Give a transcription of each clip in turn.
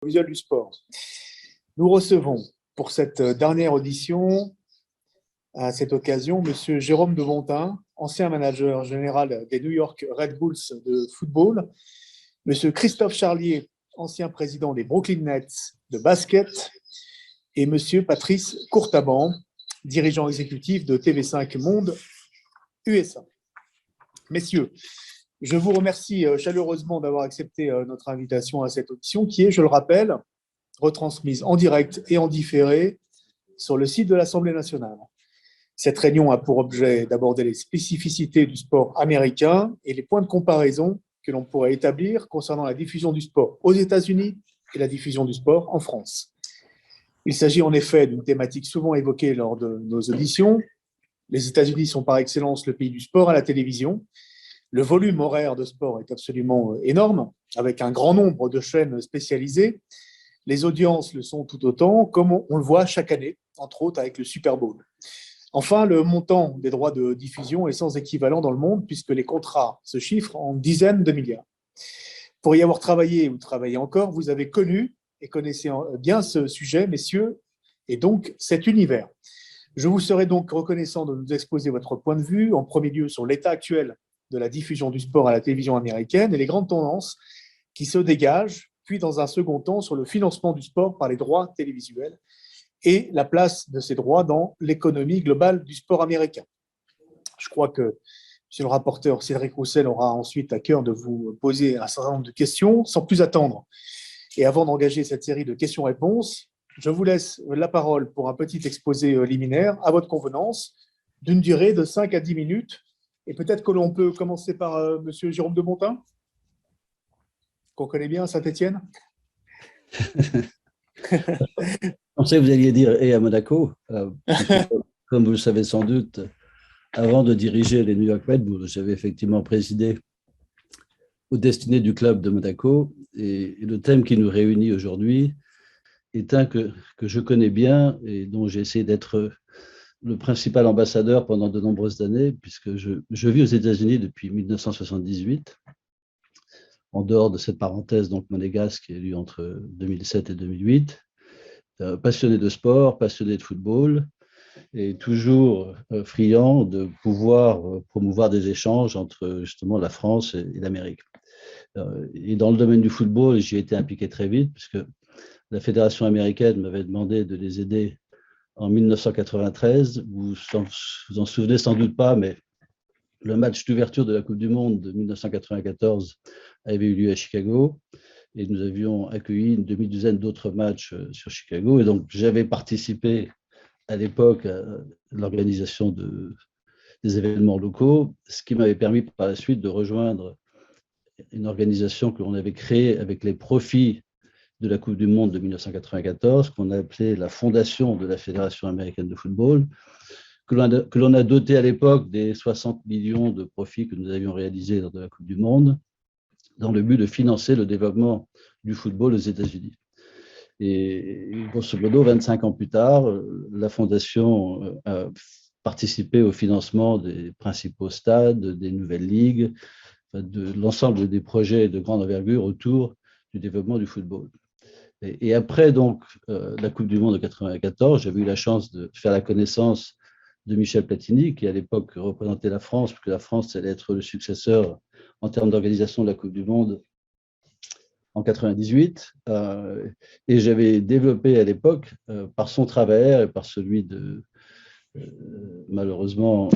Visuel du sport. Nous recevons pour cette dernière audition, à cette occasion, M. Jérôme de Montin, ancien manager général des New York Red Bulls de football, M. Christophe Charlier, ancien président des Brooklyn Nets de basket, et M. Patrice Courtaban, dirigeant exécutif de TV5 Monde USA. Messieurs, je vous remercie chaleureusement d'avoir accepté notre invitation à cette audition qui est, je le rappelle, retransmise en direct et en différé sur le site de l'Assemblée nationale. Cette réunion a pour objet d'aborder les spécificités du sport américain et les points de comparaison que l'on pourrait établir concernant la diffusion du sport aux États-Unis et la diffusion du sport en France. Il s'agit en effet d'une thématique souvent évoquée lors de nos auditions. Les États-Unis sont par excellence le pays du sport à la télévision. Le volume horaire de sport est absolument énorme, avec un grand nombre de chaînes spécialisées. Les audiences le sont tout autant, comme on le voit chaque année, entre autres avec le Super Bowl. Enfin, le montant des droits de diffusion est sans équivalent dans le monde, puisque les contrats se chiffrent en dizaines de milliards. Pour y avoir travaillé ou travaillé encore, vous avez connu et connaissez bien ce sujet, messieurs, et donc cet univers. Je vous serai donc reconnaissant de nous exposer votre point de vue, en premier lieu sur l'état actuel de la diffusion du sport à la télévision américaine et les grandes tendances qui se dégagent, puis dans un second temps sur le financement du sport par les droits télévisuels et la place de ces droits dans l'économie globale du sport américain. Je crois que M. le rapporteur Cédric Roussel aura ensuite à cœur de vous poser un certain nombre de questions. Sans plus attendre, et avant d'engager cette série de questions-réponses, je vous laisse la parole pour un petit exposé liminaire à votre convenance, d'une durée de 5 à 10 minutes. Et peut-être que l'on peut commencer par M. Jérôme de Montin, qu'on connaît bien à Saint-Étienne. Je pensais que vous alliez dire « et à Monaco ». Comme vous le savez sans doute, avant de diriger les New York Red Bulls, j'avais effectivement présidé aux destinées du club de Monaco. Et le thème qui nous réunit aujourd'hui est un que je connais bien et dont j'ai essayé d'être le principal ambassadeur pendant de nombreuses années, puisque je vis aux États-Unis depuis 1978, en dehors de cette parenthèse donc monégasque qui a eu lieu entre 2007 et 2008. Passionné de sport, passionné de football, et toujours friand de pouvoir promouvoir des échanges entre justement la France et l'Amérique. Et dans le domaine du football, j'y ai été impliqué très vite, puisque la fédération américaine m'avait demandé de les aider en 1993. Vous en souvenez sans doute pas, mais le match d'ouverture de la Coupe du Monde de 1994 avait eu lieu à Chicago. Et nous avions accueilli une demi-douzaine d'autres matchs sur Chicago. Et donc, j'avais participé à l'époque à l'organisation des événements locaux, ce qui m'avait permis par la suite de rejoindre une organisation que l'on avait créée avec les profits de la Coupe du Monde de 1994, qu'on a appelée la Fondation de la Fédération américaine de football, que l'on a doté à l'époque des 60 millions de profits que nous avions réalisés lors de la Coupe du Monde, dans le but de financer le développement du football aux États-Unis. Et grosso modo, 25 ans plus tard, la Fondation a participé au financement des principaux stades, des nouvelles ligues, de l'ensemble des projets de grande envergure autour du développement du football. Et après donc la Coupe du Monde de 1994, j'avais eu la chance de faire la connaissance de Michel Platini, qui à l'époque représentait la France, parce que la France allait être le successeur en termes d'organisation de la Coupe du Monde en 98. Et j'avais développé à l'époque, par son travers et par celui de, malheureusement,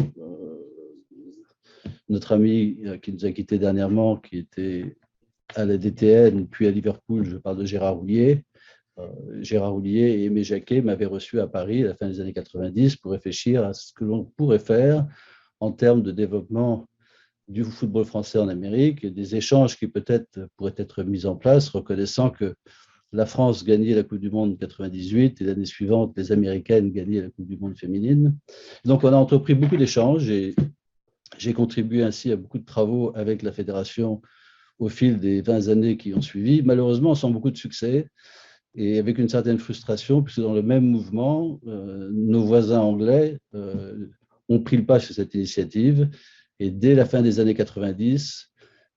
notre ami qui nous a quittés dernièrement, qui était à la DTN, puis à Liverpool, je parle de Gérard Houllier. Gérard Houllier et Aimé Jacquet m'avaient reçu à Paris à la fin des années 90 pour réfléchir à ce que l'on pourrait faire en termes de développement du football français en Amérique et des échanges qui peut-être pourraient être mis en place, reconnaissant que la France gagnait la Coupe du Monde 98 et l'année suivante, les Américaines gagnaient la Coupe du Monde féminine. Donc, on a entrepris beaucoup d'échanges et j'ai contribué ainsi à beaucoup de travaux avec la fédération au fil des 20 années qui ont suivi, malheureusement sans beaucoup de succès et avec une certaine frustration, puisque dans le même mouvement, nos voisins anglais ont pris le pas sur cette initiative. Et dès la fin des années 90,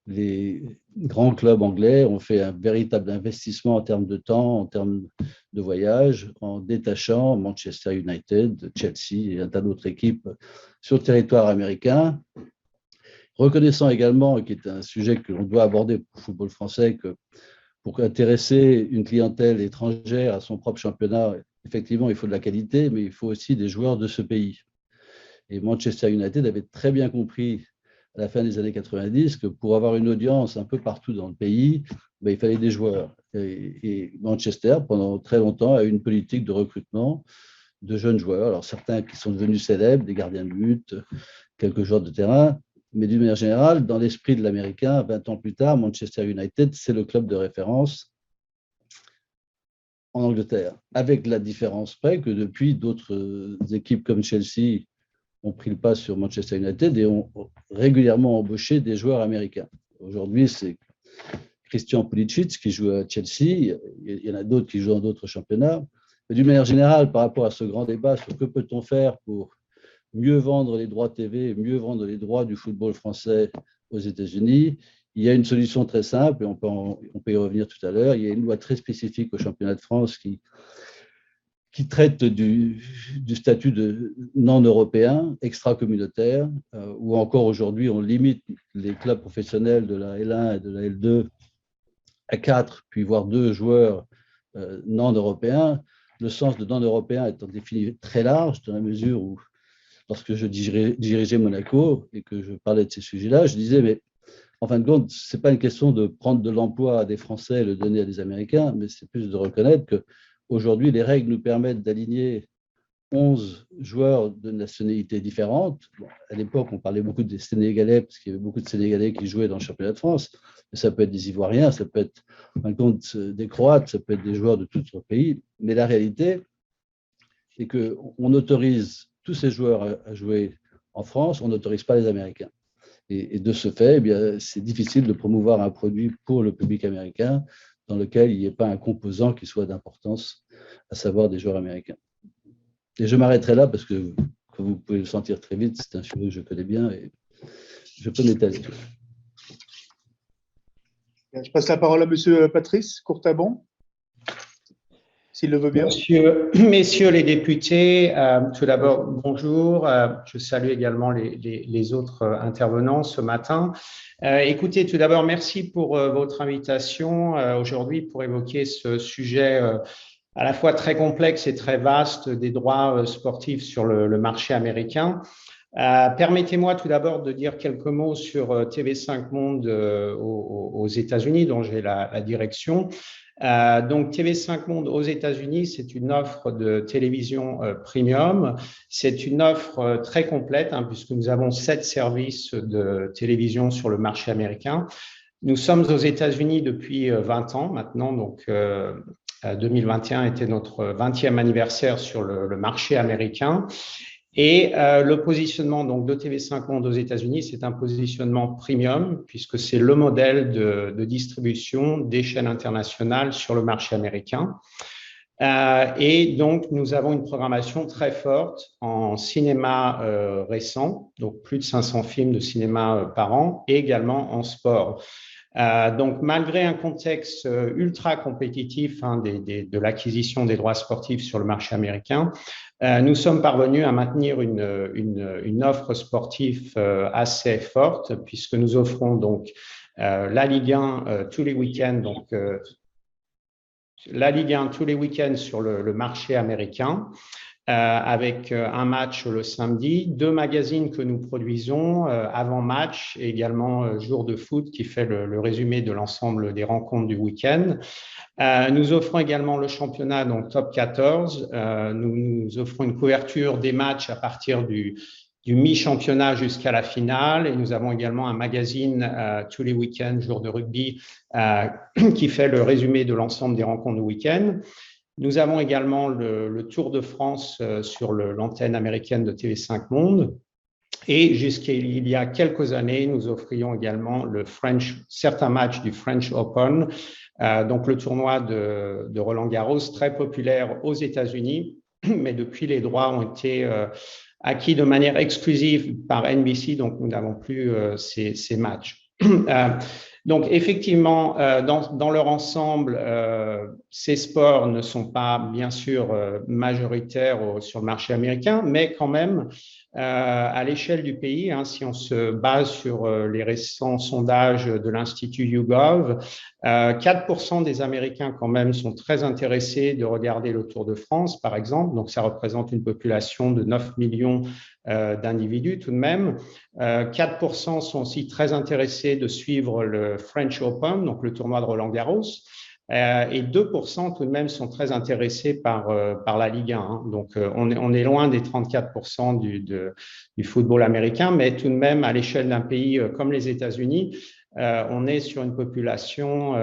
les grands clubs anglais ont fait un véritable investissement en termes de temps, en termes de voyage, en détachant Manchester United, Chelsea et un tas d'autres équipes sur le territoire américain. Reconnaissant également, qui est un sujet que l'on doit aborder pour le football français, que pour intéresser une clientèle étrangère à son propre championnat, effectivement, il faut de la qualité, mais il faut aussi des joueurs de ce pays. Et Manchester United avait très bien compris à la fin des années 90 que pour avoir une audience un peu partout dans le pays, il fallait des joueurs. Et Manchester, pendant très longtemps, a eu une politique de recrutement de jeunes joueurs. Alors certains qui sont devenus célèbres, des gardiens de but, quelques joueurs de terrain, mais d'une manière générale, dans l'esprit de l'Américain, 20 ans plus tard, Manchester United, c'est le club de référence en Angleterre, avec la différence près que depuis, d'autres équipes comme Chelsea ont pris le pas sur Manchester United et ont régulièrement embauché des joueurs américains. Aujourd'hui, c'est Christian Pulisic qui joue à Chelsea, il y en a d'autres qui jouent dans d'autres championnats. Mais d'une manière générale, par rapport à ce grand débat sur que peut-on faire pour mieux vendre les droits TV, mieux vendre les droits du football français aux États-Unis, il y a une solution très simple, et on peut y revenir tout à l'heure. Il y a une loi très spécifique au championnat de France qui traite du statut de non-européen, extra-communautaire, où encore aujourd'hui on limite les clubs professionnels de la L1 et de la L2 à 4, puis voire 2 joueurs non-européens. Le sens de non-européen étant défini très large, dans la mesure où, lorsque je dirigeais Monaco et que je parlais de ces sujets-là, je disais, mais en fin de compte, ce n'est pas une question de prendre de l'emploi à des Français et le donner à des Américains, mais c'est plus de reconnaître qu'aujourd'hui, les règles nous permettent d'aligner 11 joueurs de nationalités différentes. Bon, à l'époque, on parlait beaucoup des Sénégalais, parce qu'il y avait beaucoup de Sénégalais qui jouaient dans le championnat de France. Mais ça peut être des Ivoiriens, ça peut être, en fin de compte, des Croates, ça peut être des joueurs de tout autre pays. Mais la réalité, c'est qu'on autorise tous ces joueurs à jouer en France, on n'autorise pas les Américains. Et de ce fait, c'est difficile de promouvoir un produit pour le public américain dans lequel il n'y ait pas un composant qui soit d'importance, à savoir des joueurs américains. Et je m'arrêterai là parce que, comme vous pouvez le sentir très vite, c'est un sujet que je connais bien et je peux m'étaler. Je passe la parole à Monsieur Patrice Courtabon, s'il le veut bien. Messieurs les députés, tout d'abord, bonjour. Je salue également les autres intervenants ce matin. Écoutez, tout d'abord, merci pour votre invitation aujourd'hui pour évoquer ce sujet à la fois très complexe et très vaste des droits sportifs sur le marché américain. Permettez-moi tout d'abord de dire quelques mots sur TV5 Monde aux États-Unis, dont j'ai la direction. Donc TV5 Monde aux États-Unis, c'est une offre de télévision premium. C'est une offre très complète puisque nous avons 7 services de télévision sur le marché américain. Nous sommes aux États-Unis depuis 20 ans maintenant, donc 2021 était notre 20e anniversaire sur le marché américain. Et le positionnement donc, de TV5 Monde aux États-Unis, c'est un positionnement premium puisque c'est le modèle de distribution des chaînes internationales sur le marché américain. Et donc, nous avons une programmation très forte en cinéma récent, donc plus de 500 films de cinéma par an, et également en sport. Donc, malgré un contexte ultra compétitif de l'acquisition des droits sportifs sur le marché américain, nous sommes parvenus à maintenir une offre sportive assez forte puisque nous offrons donc la Ligue 1 tous les week-ends, donc la Ligue 1 tous les week-ends sur le marché américain. Avec un match le samedi, 2 magazines que nous produisons avant match et également jour de foot qui fait le résumé de l'ensemble des rencontres du week-end. Nous offrons également le championnat, donc Top 14. Nous offrons une couverture des matchs à partir du mi-championnat jusqu'à la finale et nous avons également un magazine tous les week-ends, jour de rugby, qui fait le résumé de l'ensemble des rencontres du week-end. Nous avons également le Tour de France sur l'antenne américaine de TV5 Monde. Et jusqu'il y a quelques années, nous offrions également certains matchs du French Open, donc le tournoi de Roland Garros, très populaire aux États-Unis, mais depuis les droits ont été acquis de manière exclusive par NBC, donc nous n'avons plus ces matchs. Donc, effectivement, dans leur ensemble, ces sports ne sont pas, bien sûr, majoritaires sur le marché américain, mais quand même, à l'échelle du pays, hein, si on se base sur les récents sondages de l'Institut YouGov, 4% des Américains, quand même, sont très intéressés de regarder le Tour de France, par exemple. Donc, ça représente une population de 9 millions d'individus tout de même. 4% sont aussi très intéressés de suivre le French Open, donc le tournoi de Roland-Garros, et 2% tout de même sont très intéressés par la Ligue 1. Hein. Donc, on est loin des 34% du football américain, mais tout de même, à l'échelle d'un pays comme les États-Unis, on est sur une population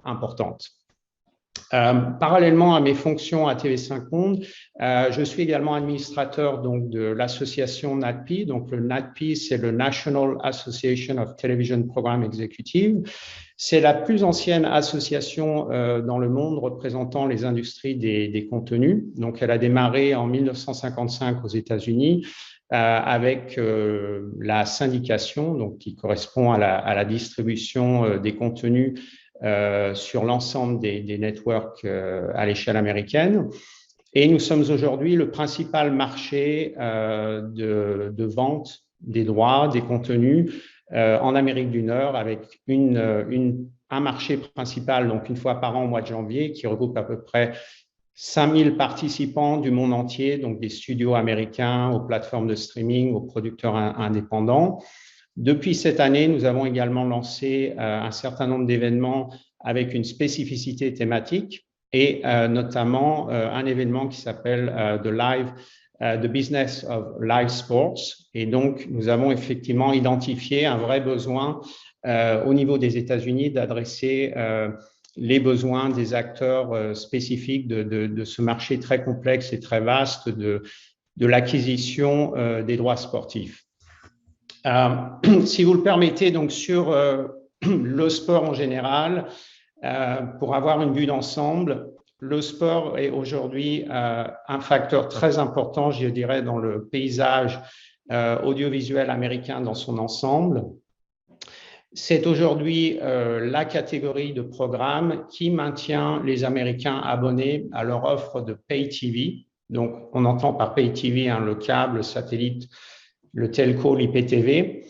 importante. Parallèlement à mes fonctions à TV5 Monde, je suis également administrateur donc, de l'association NATPE. Donc, le NATPE, c'est le National Association of Television Program Executive. C'est la plus ancienne association dans le monde représentant les industries des contenus. Donc, elle a démarré en 1955 aux États-Unis avec la syndication, donc, qui correspond à la distribution des contenus sur l'ensemble des networks à l'échelle américaine. Et nous sommes aujourd'hui le principal marché de vente des droits, des contenus en Amérique du Nord, avec un marché principal, donc une fois par an au mois de janvier, qui regroupe à peu près 5000 participants du monde entier, donc des studios américains, aux plateformes de streaming, aux producteurs indépendants. Depuis cette année, nous avons également lancé un certain nombre d'événements avec une spécificité thématique et notamment un événement qui s'appelle The Business of Live Sports. Et donc, nous avons effectivement identifié un vrai besoin au niveau des États-Unis d'adresser les besoins des acteurs spécifiques de ce marché très complexe et très vaste de l'acquisition des droits sportifs. Si vous le permettez, donc sur le sport en général, pour avoir une vue d'ensemble, le sport est aujourd'hui un facteur très important, je dirais, dans le paysage audiovisuel américain dans son ensemble. C'est aujourd'hui la catégorie de programmes qui maintient les Américains abonnés à leur offre de Pay TV. Donc, on entend par Pay TV le câble, le satellite, le telco, l'IPTV,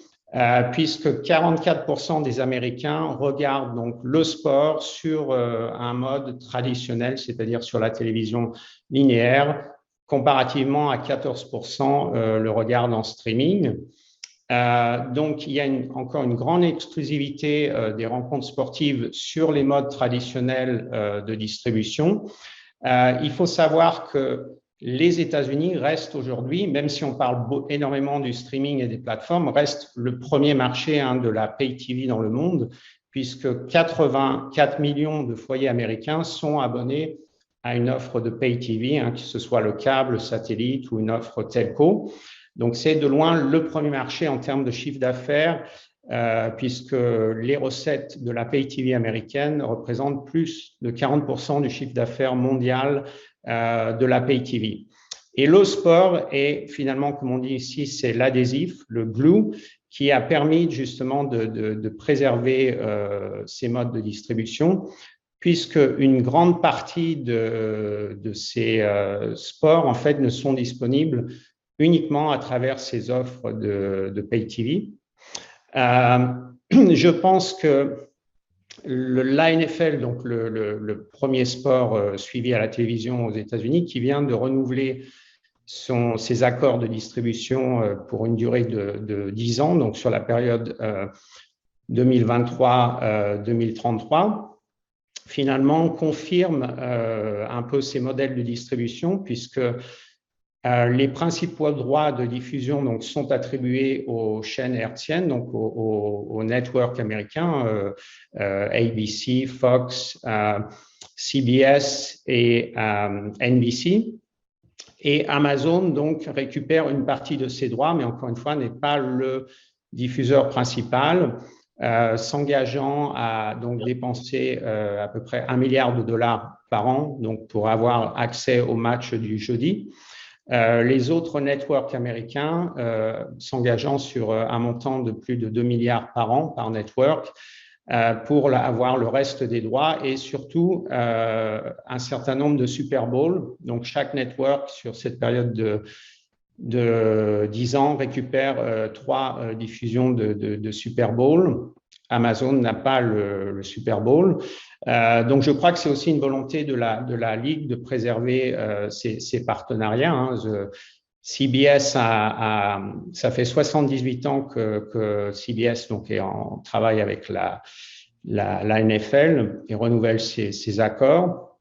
puisque 44% des Américains regardent donc le sport sur un mode traditionnel, c'est-à-dire sur la télévision linéaire, comparativement à 14% le regardent en streaming. Donc, il y a encore une grande exclusivité des rencontres sportives sur les modes traditionnels de distribution. Il faut savoir que les États-Unis restent aujourd'hui, même si on parle énormément du streaming et des plateformes, restent le premier marché de la Pay TV dans le monde, puisque 84 millions de foyers américains sont abonnés à une offre de Pay TV, que ce soit le câble, le satellite ou une offre telco. Donc, c'est de loin le premier marché en termes de chiffre d'affaires, puisque les recettes de la Pay TV américaine représentent plus de 40% du chiffre d'affaires mondial de la Pay TV. Et le sport est finalement, comme on dit ici, c'est l'adhésif, le glue, qui a permis justement de préserver ces modes de distribution, puisque une grande partie de ces sports, en fait, ne sont disponibles uniquement à travers ces offres de Pay TV. Je pense que la NFL, donc le premier sport suivi à la télévision aux États-Unis, qui vient de renouveler ses accords de distribution pour une durée de 10 ans, donc sur la période 2023-2033, finalement confirme un peu ces modèles de distribution, puisque les principaux droits de diffusion donc, sont attribués aux chaînes hertziennes, donc aux networks américains, ABC, Fox, CBS et NBC. Et Amazon donc récupère une partie de ces droits, mais encore une fois n'est pas le diffuseur principal, s'engageant à donc dépenser à peu près $1 milliard par an donc pour avoir accès au match du jeudi. Les autres networks américains s'engageant sur un montant de plus de 2 milliards par an par network pour avoir le reste des droits et surtout un certain nombre de Super Bowl. Donc, chaque network sur cette période de 10 ans récupère 3 diffusions de Super Bowl. Amazon n'a pas le Super Bowl. Donc, je crois que c'est aussi une volonté de la Ligue de préserver ses partenariats. Hein. CBS ça fait 78 ans que CBS donc, est en travail avec la NFL et renouvelle ses accords.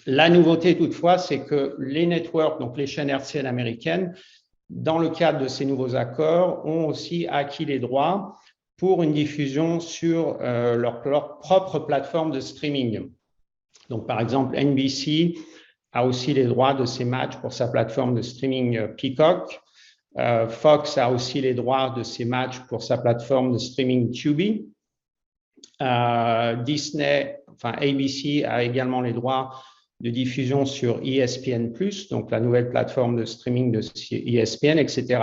La nouveauté toutefois, c'est que les networks, donc les chaînes hertziennes américaines, dans le cadre de ces nouveaux accords, ont aussi acquis les droits pour une diffusion sur leur propre plateforme de streaming. Donc, par exemple, NBC a aussi les droits de ses matchs pour sa plateforme de streaming Peacock. Fox a aussi les droits de ses matchs pour sa plateforme de streaming Tubi. Disney, enfin ABC a également les droits de diffusion sur ESPN+, donc la nouvelle plateforme de streaming de ESPN, etc.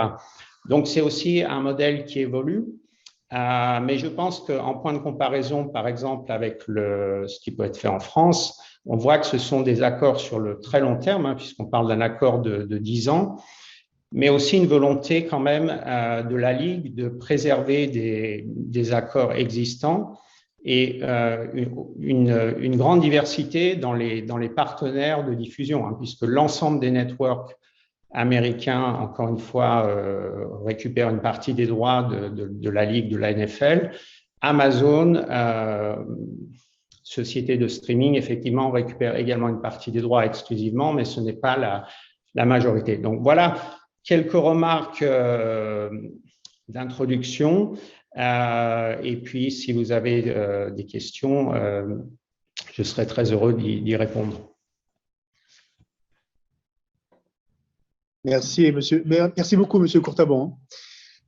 Donc, c'est aussi un modèle qui évolue. Mais je pense qu'en point de comparaison, par exemple, avec ce qui peut être fait en France, on voit que ce sont des accords sur le très long terme, hein, puisqu'on parle d'un accord de 10 ans, mais aussi une volonté quand même de la Ligue de préserver des accords existants et une grande diversité dans les partenaires de diffusion, hein, puisque l'ensemble des networks américains, encore une fois, récupèrent une partie des droits de la Ligue, de la NFL. Amazon, société de streaming, effectivement, récupère également une partie des droits exclusivement, mais ce n'est pas la majorité. Donc, voilà quelques remarques d'introduction. Et puis, si vous avez des questions, je serai très heureux d'y répondre. Merci beaucoup, Monsieur Courtabon.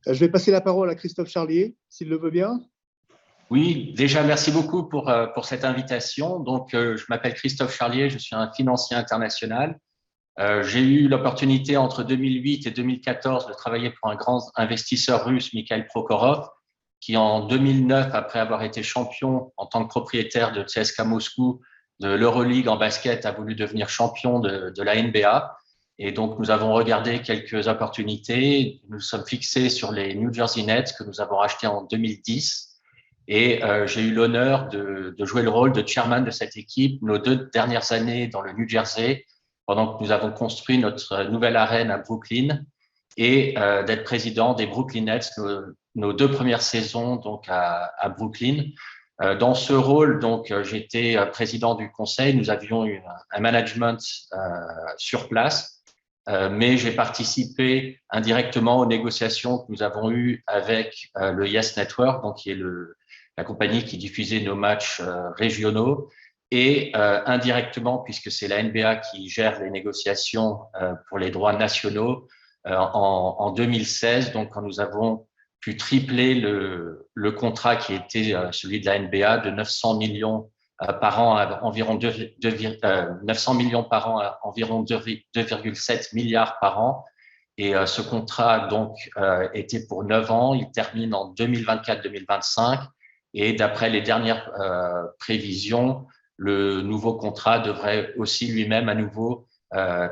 Je vais passer la parole à Christophe Charlier, s'il le veut bien. Oui, déjà, merci beaucoup pour cette invitation. Donc, je m'appelle Christophe Charlier, je suis un financier international. J'ai eu l'opportunité entre 2008 et 2014 de travailler pour un grand investisseur russe, Mikhail Prokhorov, qui en 2009, après avoir été champion en tant que propriétaire de CSKA Moscou, de l'Euroleague en basket, a voulu devenir champion de la NBA. Et donc, nous avons regardé quelques opportunités. Nous sommes fixés sur les New Jersey Nets que nous avons rachetés en 2010. Et j'ai eu l'honneur de jouer le rôle de chairman de cette équipe nos 2 dernières années dans le New Jersey, pendant que nous avons construit notre nouvelle arène à Brooklyn, et d'être président des Brooklyn Nets nos 2 premières saisons donc à Brooklyn. Dans ce rôle, donc, j'étais président du conseil. Nous avions eu un management sur place, mais j'ai participé indirectement aux négociations que nous avons eues avec le Yes Network, donc qui est la compagnie qui diffusait nos matchs régionaux, et indirectement, puisque c'est la NBA qui gère les négociations pour les droits nationaux, en 2016, donc quand nous avons pu tripler le contrat qui était celui de la NBA de 900 millions par an à environ 900 millions par an à environ 2,7 milliards par an. Et ce contrat donc était pour 9 ans. Il termine en 2024-2025. Et d'après les dernières prévisions, le nouveau contrat devrait aussi lui-même à nouveau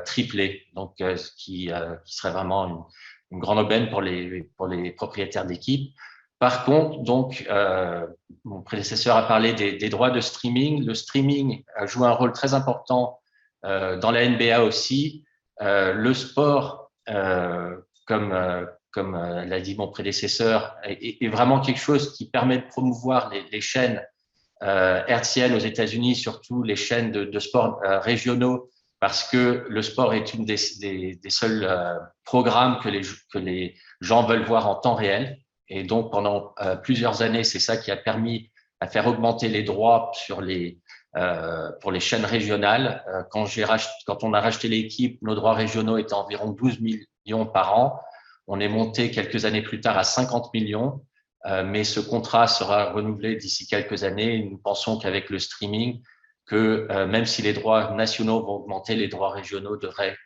tripler. Donc, ce qui serait vraiment une grande aubaine pour les propriétaires d'équipe. Par contre, donc, mon prédécesseur a parlé des droits de streaming. Le streaming joue un rôle très important dans la NBA aussi. Le sport, comme l'a dit mon prédécesseur, est vraiment quelque chose qui permet de promouvoir les chaînes hertziennes aux États-Unis, surtout les chaînes de sport régionaux, parce que le sport est une des seuls programmes que les gens veulent voir en temps réel. Et donc, pendant plusieurs années, c'est ça qui a permis à faire augmenter les droits pour les chaînes régionales. Quand on a racheté l'équipe, nos droits régionaux étaient environ 12 millions par an. On est monté quelques années plus tard à 50 millions, mais ce contrat sera renouvelé d'ici quelques années. Nous pensons qu'avec le streaming, que même si les droits nationaux vont augmenter, les droits régionaux devraient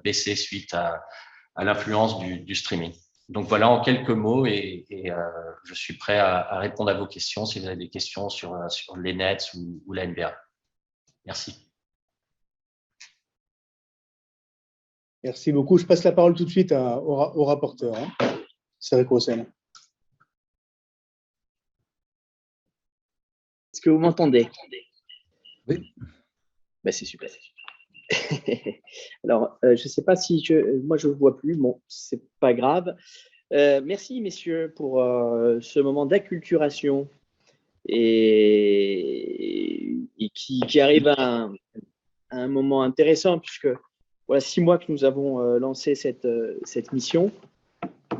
baisser suite à l'influence du streaming. Donc voilà en quelques mots et je suis prêt à répondre à vos questions si vous avez des questions sur les Nets ou la NBA. Merci. Merci beaucoup. Je passe la parole tout de suite au rapporteur, Cédric Rossel. Est-ce que vous m'entendez? Oui. Ben, c'est super. Alors, je ne sais pas si moi je ne vois plus. Bon, c'est pas grave. Merci, messieurs, pour ce moment d'acculturation et qui arrive à un moment intéressant puisque voilà 6 mois que nous avons lancé cette mission.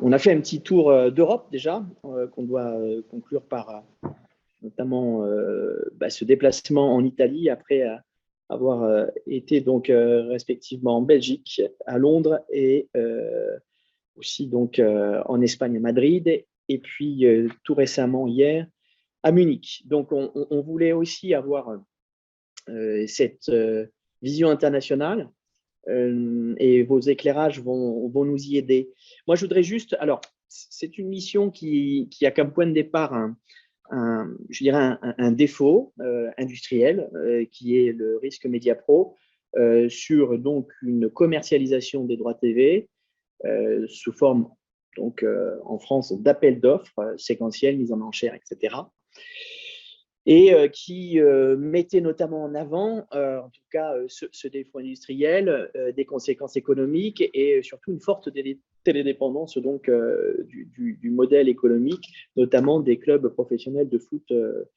On a fait un petit tour d'Europe déjà qu'on doit conclure par notamment ce déplacement en Italie après avoir été donc respectivement en Belgique, à Londres et aussi donc en Espagne à Madrid et puis tout récemment hier à Munich. Donc on voulait aussi avoir cette vision internationale et vos éclairages vont nous y aider. Moi je voudrais juste, alors c'est une mission qui a comme point de départ je dirais un défaut industriel qui est le risque Média Pro sur donc une commercialisation des droits TV sous forme donc en France d'appel d'offres séquentiels, mise en enchère, etc. Et qui mettait notamment en avant, en tout cas, ce défaut industriel, des conséquences économiques et surtout une forte télédépendance donc, du modèle économique, notamment des clubs professionnels de foot de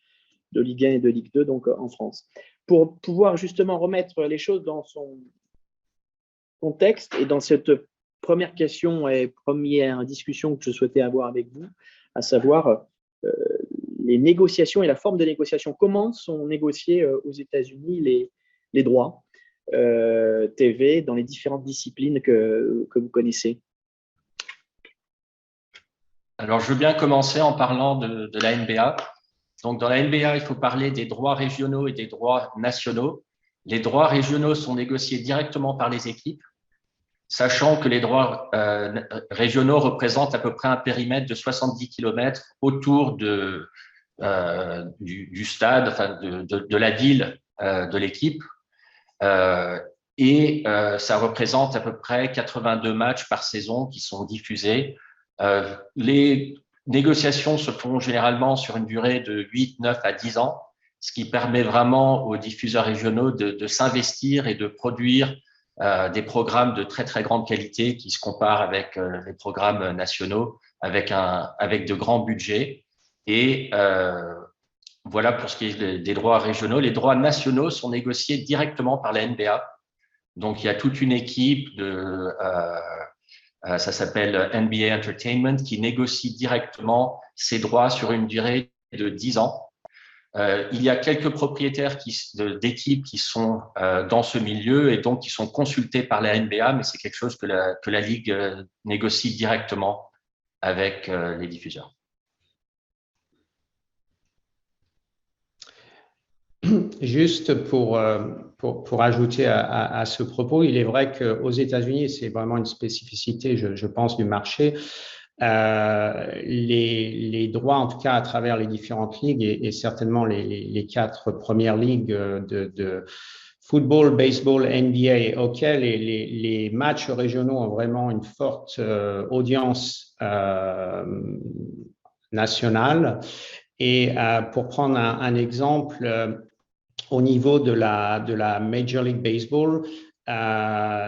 Ligue 1 et de Ligue 2 donc, en France. Pour pouvoir justement remettre les choses dans son contexte et dans cette première question et première discussion que je souhaitais avoir avec vous, à savoir les négociations et la forme de négociation. Comment sont négociés aux États-Unis les droits TV dans les différentes disciplines que vous connaissez? Alors, je veux bien commencer en parlant de la NBA. Donc, dans la NBA, il faut parler des droits régionaux et des droits nationaux. Les droits régionaux sont négociés directement par les équipes, sachant que les droits régionaux représentent à peu près un périmètre de 70 km autour du stade, enfin de la ville de l'équipe. Et ça représente à peu près 82 matchs par saison qui sont diffusés. Les négociations se font généralement sur une durée de 8, 9 à 10 ans, ce qui permet vraiment aux diffuseurs régionaux de s'investir et de produire des programmes de très, très grande qualité qui se comparent avec les programmes nationaux, avec de grands budgets. Et voilà pour ce qui est des droits régionaux. Les droits nationaux sont négociés directement par la NBA. Donc, il y a toute une équipe ça s'appelle NBA Entertainment, qui négocie directement ces droits sur une durée de 10 ans. Il y a quelques propriétaires d'équipes qui sont dans ce milieu et donc qui sont consultés par la NBA, mais c'est quelque chose que la Ligue négocie directement avec les diffuseurs. Juste pour ajouter à ce propos, il est vrai qu'aux États-Unis, c'est vraiment une spécificité, je pense, du marché. Les droits, en tout cas, à travers les différentes ligues et certainement les 4 premières ligues de football, baseball, NBA et hockey, les matchs régionaux ont vraiment une forte audience nationale. Et pour prendre un exemple, au niveau de la Major League Baseball,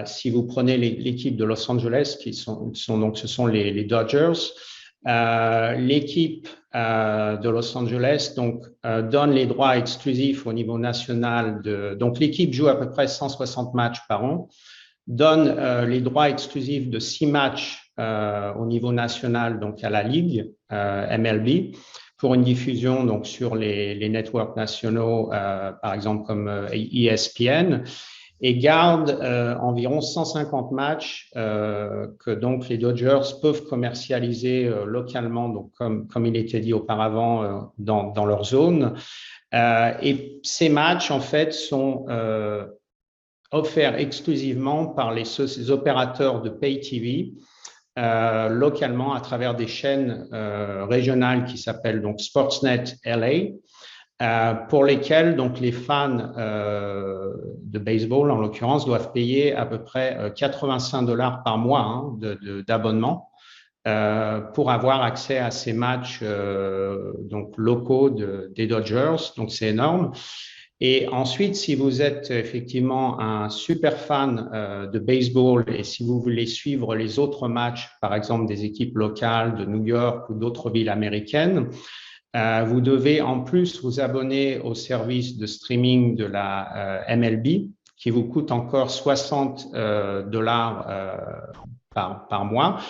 si vous prenez l'équipe de Los Angeles, ce sont les Dodgers, l'équipe de Los Angeles donne les droits exclusifs au niveau national. Donc l'équipe joue à peu près 160 matchs par an, donne les droits exclusifs de 6 matchs au niveau national, donc à la Ligue MLB, pour une diffusion donc sur les networks nationaux, par exemple comme ESPN, et garde environ 150 matchs que donc les Dodgers peuvent commercialiser localement, donc comme il était dit auparavant, dans leur zone. Et ces matchs, en fait, sont offerts exclusivement par les opérateurs de Pay TV localement à travers des chaînes régionales qui s'appellent donc Sportsnet LA, pour lesquelles donc les fans de baseball, en l'occurrence, doivent payer à peu près $85 par mois d'abonnement pour avoir accès à ces matchs donc locaux des Dodgers. Donc, c'est énorme. Et ensuite, si vous êtes effectivement un super fan de baseball et si vous voulez suivre les autres matchs, par exemple des équipes locales de New York ou d'autres villes américaines, vous devez en plus vous abonner au service de streaming de la MLB qui vous coûte encore $60 par mois.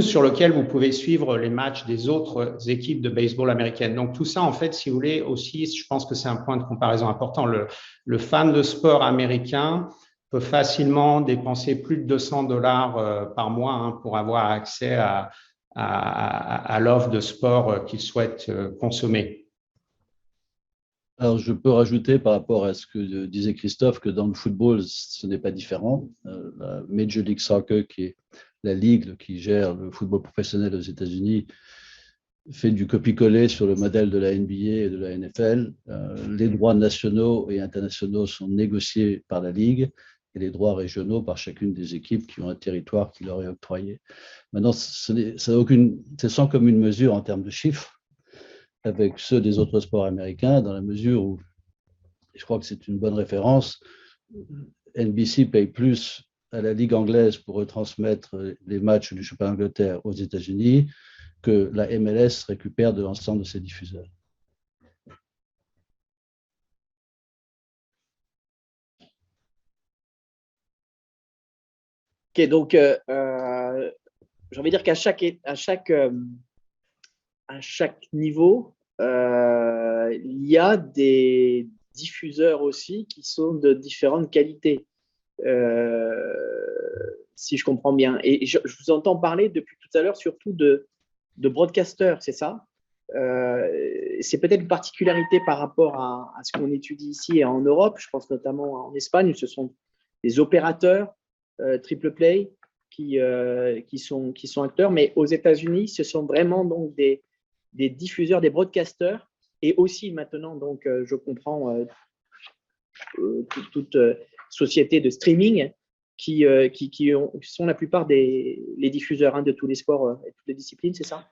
Sur lequel vous pouvez suivre les matchs des autres équipes de baseball américaines. Donc, tout ça, en fait, si vous voulez aussi, je pense que c'est un point de comparaison important. Le fan de sport américain peut facilement dépenser plus de $200 par mois pour avoir accès à l'offre de sport qu'il souhaite consommer. Alors, je peux rajouter par rapport à ce que disait Christophe que dans le football, ce n'est pas différent. La Major League Soccer, qui est la ligue qui gère le football professionnel aux États-Unis, fait du copier-coller sur le modèle de la NBA et de la NFL. Les droits nationaux et internationaux sont négociés par la ligue et les droits régionaux par chacune des équipes qui ont un territoire qui leur est octroyé. Maintenant, c'est sans commune mesure en termes de chiffres avec ceux des autres sports américains, dans la mesure où, je crois que c'est une bonne référence, NBC paye plus à la Ligue anglaise pour retransmettre les matchs du championnat d'Angleterre aux États-Unis que la MLS récupère de l'ensemble de ses diffuseurs. Ok, donc j'ai envie de dire qu'à chaque niveau, il y a des diffuseurs aussi qui sont de différentes qualités, si je comprends bien. Et je vous entends parler depuis tout à l'heure surtout de broadcasters, c'est ça? C'est peut-être une particularité par rapport à ce qu'on étudie ici et en Europe. Je pense notamment en Espagne, où ce sont des opérateurs triple play qui sont acteurs. Mais aux États-Unis, ce sont vraiment donc des diffuseurs, des broadcasters, et aussi maintenant, donc, je comprends toute société de streaming qui sont la plupart les diffuseurs de tous les sports et toutes les disciplines, c'est ça?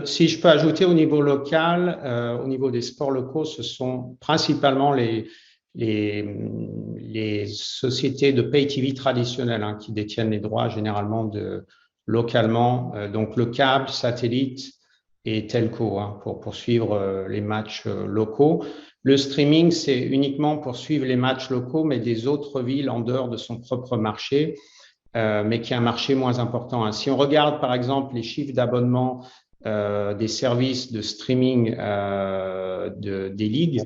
Si je peux ajouter au niveau local, au niveau des sports locaux, ce sont principalement les sociétés de pay TV traditionnelles qui détiennent les droits généralement localement, donc le câble, satellite et telco pour suivre les matchs locaux. Le streaming, c'est uniquement pour suivre les matchs locaux, mais des autres villes en dehors de son propre marché, mais qui est un marché moins important. Si on regarde par exemple les chiffres d'abonnement des services de streaming des ligues,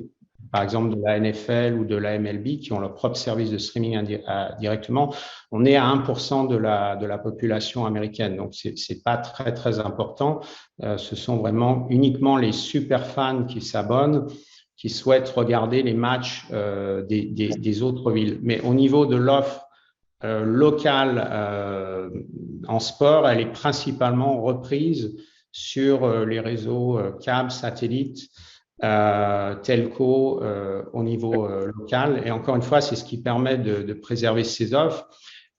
par exemple de la NFL ou de la MLB, qui ont leur propre service de streaming directement, on est à 1% de la population américaine. Donc, c'est pas très, très important. Ce sont vraiment uniquement les super fans qui s'abonnent, qui souhaitent regarder les matchs des autres villes. Mais au niveau de l'offre locale en sport, elle est principalement reprise sur les réseaux câbles, satellites, telco au niveau local. Et encore une fois, c'est ce qui permet de préserver ces offres.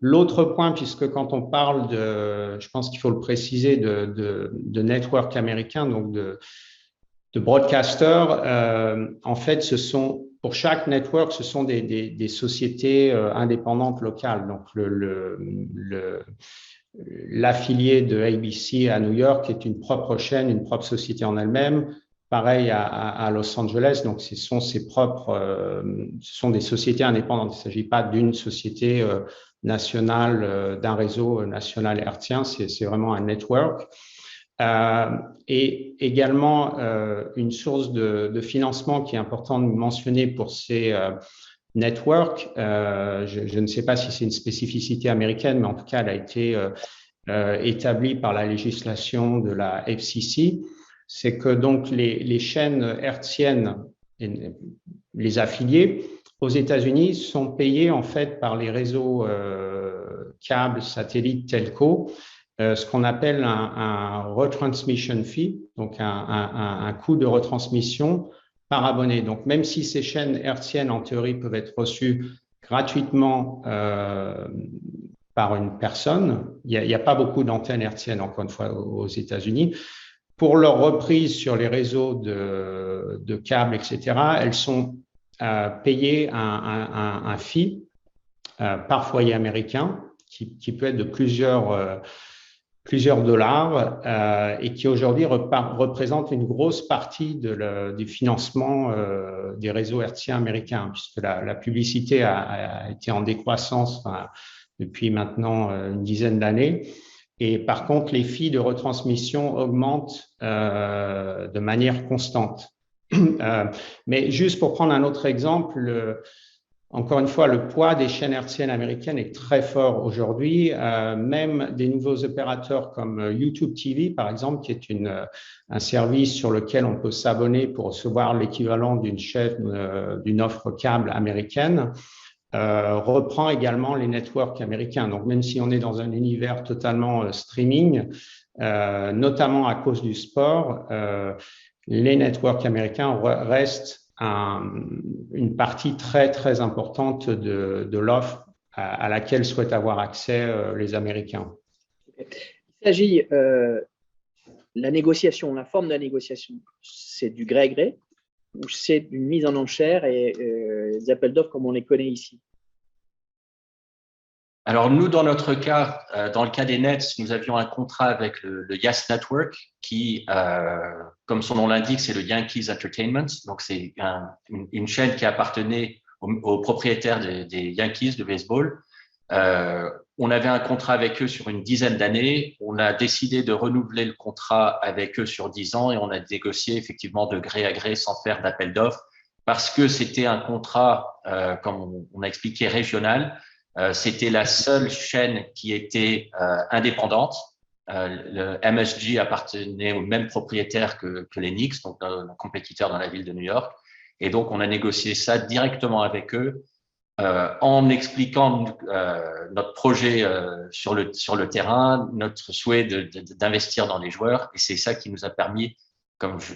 L'autre point, puisque quand on parle je pense qu'il faut le préciser, de network américain, donc de broadcasters, en fait, pour chaque network, ce sont des sociétés indépendantes locales. Donc, l'affilié de ABC à New York est une propre chaîne, une propre société en elle-même. Pareil à Los Angeles, donc ce sont des sociétés indépendantes. Il ne s'agit pas d'une société nationale, d'un réseau national hertzien, c'est vraiment un network. Et également une source de financement qui est important de mentionner pour ces networks. Je ne sais pas si c'est une spécificité américaine, mais en tout cas, elle a été établie par la législation de la FCC. c'est que donc les chaînes hertziennes, les affiliés aux États-Unis sont payés en fait par les réseaux câbles, satellites, telco, ce qu'on appelle un retransmission fee, donc un coût de retransmission par abonné. Donc, même si ces chaînes hertziennes, en théorie, peuvent être reçues gratuitement par une personne, il n'y a pas beaucoup d'antennes hertziennes, encore une fois, aux États-Unis. Pour leur reprise sur les réseaux de câbles, etc., elles sont payées un fee par foyer américain qui peut être de plusieurs dollars et qui aujourd'hui représente une grosse partie du financement des réseaux hertziens américains, puisque la publicité a été en décroissance depuis maintenant une dizaine d'années. Et par contre, les fees de retransmission augmentent de manière constante. Mais juste pour prendre un autre exemple, encore une fois, le poids des chaînes hertziennes américaines est très fort aujourd'hui. Même des nouveaux opérateurs comme YouTube TV, par exemple, qui est un service sur lequel on peut s'abonner pour recevoir l'équivalent d'une chaîne, d'une offre câble américaine, reprend également les networks américains. Donc, même si on est dans un univers totalement streaming, notamment à cause du sport, les networks américains restent une partie très, très importante de l'offre à laquelle souhaitent avoir accès les Américains. Il s'agit, la négociation, la forme de la négociation, c'est du gré à gré ou c'est une mise en enchère et des appels d'offres comme on les connaît ici? Alors nous, dans notre cas, dans le cas des Nets, nous avions un contrat avec le Yes Network qui, comme son nom l'indique, c'est le Yankees Entertainment. Donc c'est une chaîne qui appartenait aux propriétaires des Yankees de baseball. On avait un contrat avec eux sur une dizaine d'années. On a décidé de renouveler le contrat avec eux sur 10 ans et on a négocié effectivement de gré à gré sans faire d'appel d'offres parce que c'était un contrat, comme on a expliqué, régional. C'était la seule chaîne qui était indépendante. Le MSG appartenait au même propriétaire que les Knicks, donc un compétiteur dans la ville de New York. Et donc, on a négocié ça directement avec eux en expliquant notre projet sur le terrain, notre souhait d'investir dans les joueurs. Et c'est ça qui nous a permis, comme je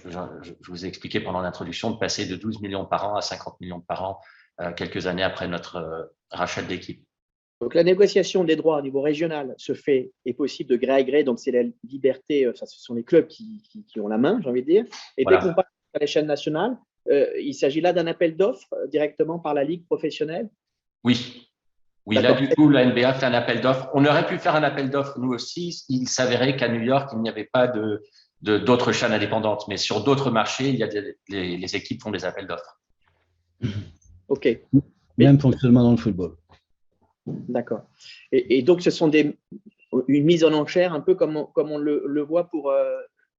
vous ai expliqué pendant l'introduction, de passer de 12 millions par an à 50 millions par an quelques années après notre rachat de l'équipe. Donc, la négociation des droits au niveau régional est possible de gré à gré. Donc, c'est la liberté, ce sont les clubs qui ont la main, j'ai envie de dire. Et voilà. Dès qu'on passe à l'échelle nationale, il s'agit là d'un appel d'offres directement par la ligue professionnelle? Oui. Là, du coup, la NBA fait un appel d'offres. On aurait pu faire un appel d'offres, nous aussi. Il s'avérait qu'à New York, il n'y avait pas d'autres chaînes indépendantes. Mais sur d'autres marchés, les équipes font des appels d'offres. OK. Même fonctionnement dans le football. D'accord. Et donc, ce sont une mise en enchère, un peu comme on le voit pour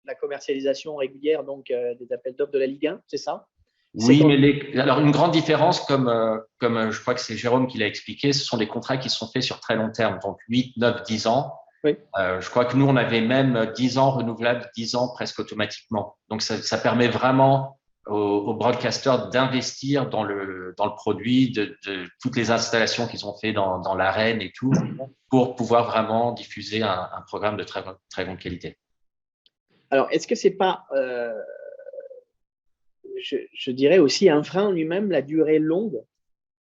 la commercialisation régulière donc, des appels d'offres de la Ligue 1, c'est ça? Oui, mais alors une grande différence, comme je crois que c'est Jérôme qui l'a expliqué, ce sont des contrats qui sont faits sur très long terme, donc 8, 9, 10 ans. Oui. Je crois que nous, on avait même 10 ans renouvelables, 10 ans presque automatiquement. Donc, ça permet vraiment aux broadcasters d'investir dans le produit, de toutes les installations qu'ils ont fait dans l'arène et tout, pour pouvoir vraiment diffuser un programme de très, très bonne qualité. Alors, est-ce que c'est pas, je dirais aussi un frein en lui-même, la durée longue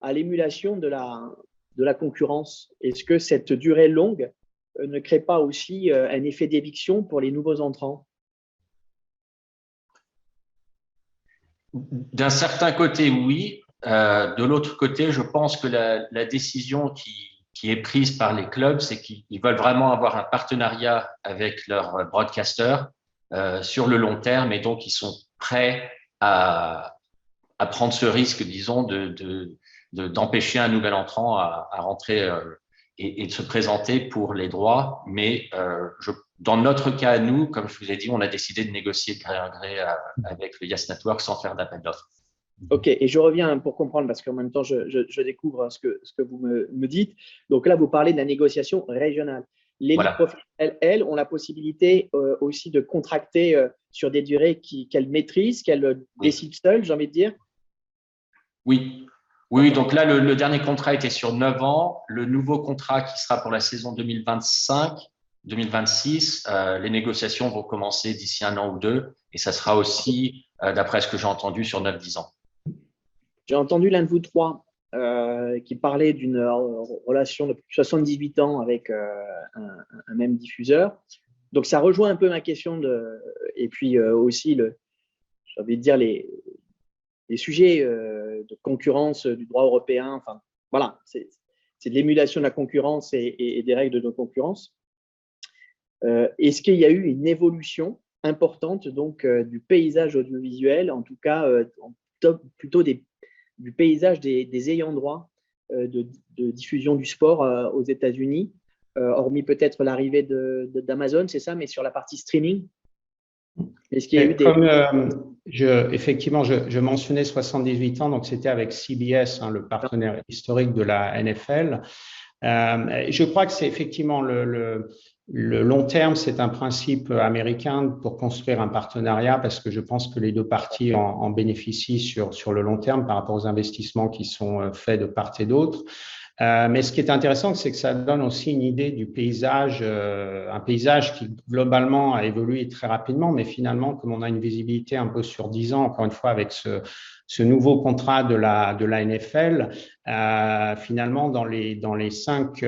à l'émulation de la concurrence? Est-ce que cette durée longue ne crée pas aussi un effet d'éviction pour les nouveaux entrants? D'un certain côté, oui. De l'autre côté, je pense que la décision qui est prise par les clubs, c'est qu'ils veulent vraiment avoir un partenariat avec leurs broadcasters sur le long terme, et donc ils sont prêts à prendre ce risque, disons, d'empêcher un nouvel entrant à rentrer et de se présenter pour les droits. Mais dans notre cas à nous, comme je vous ai dit, on a décidé de négocier de gré à gré avec le Yes Network sans faire d'appel d'offres. OK, et je reviens pour comprendre, parce qu'en même temps, je découvre ce que vous me dites. Donc là, vous parlez de la négociation régionale. Les ligues professionnelles, elles, ont la possibilité aussi de contracter sur des durées qu'elle maîtrise, qu'elle décide seule, j'ai envie de dire? Oui. Oui, donc là, le dernier contrat était sur 9 ans. Le nouveau contrat qui sera pour la saison 2025-2026, les négociations vont commencer d'ici 1 an ou 2 et ça sera aussi, d'après ce que j'ai entendu, sur 9-10 ans. J'ai entendu l'un de vous trois qui parlait d'une relation de 78 ans avec un même diffuseur. Donc, ça rejoint un peu ma question et puis aussi, j'ai envie de dire, les sujets de concurrence du droit européen. Enfin, voilà, c'est de l'émulation de la concurrence et des règles de concurrence. Est-ce qu'il y a eu une évolution importante donc du paysage audiovisuel, en tout cas plutôt du paysage des ayants droit de diffusion du sport aux États-Unis, hormis peut-être l'arrivée d'Amazon, c'est ça, mais sur la partie streaming? Est-ce qu'il y a eu effectivement, je mentionnais 78 ans, donc c'était avec CBS, hein, le partenaire historique de la NFL. Je crois que c'est effectivement le long terme, c'est un principe américain pour construire un partenariat parce que je pense que les deux parties en bénéficient sur le long terme par rapport aux investissements qui sont faits de part et d'autre. Mais ce qui est intéressant, c'est que ça donne aussi une idée du paysage, un paysage qui globalement a évolué très rapidement, mais finalement, comme on a une visibilité un peu sur 10 ans, encore une fois, avec ce nouveau contrat de la NFL, finalement, dans les 5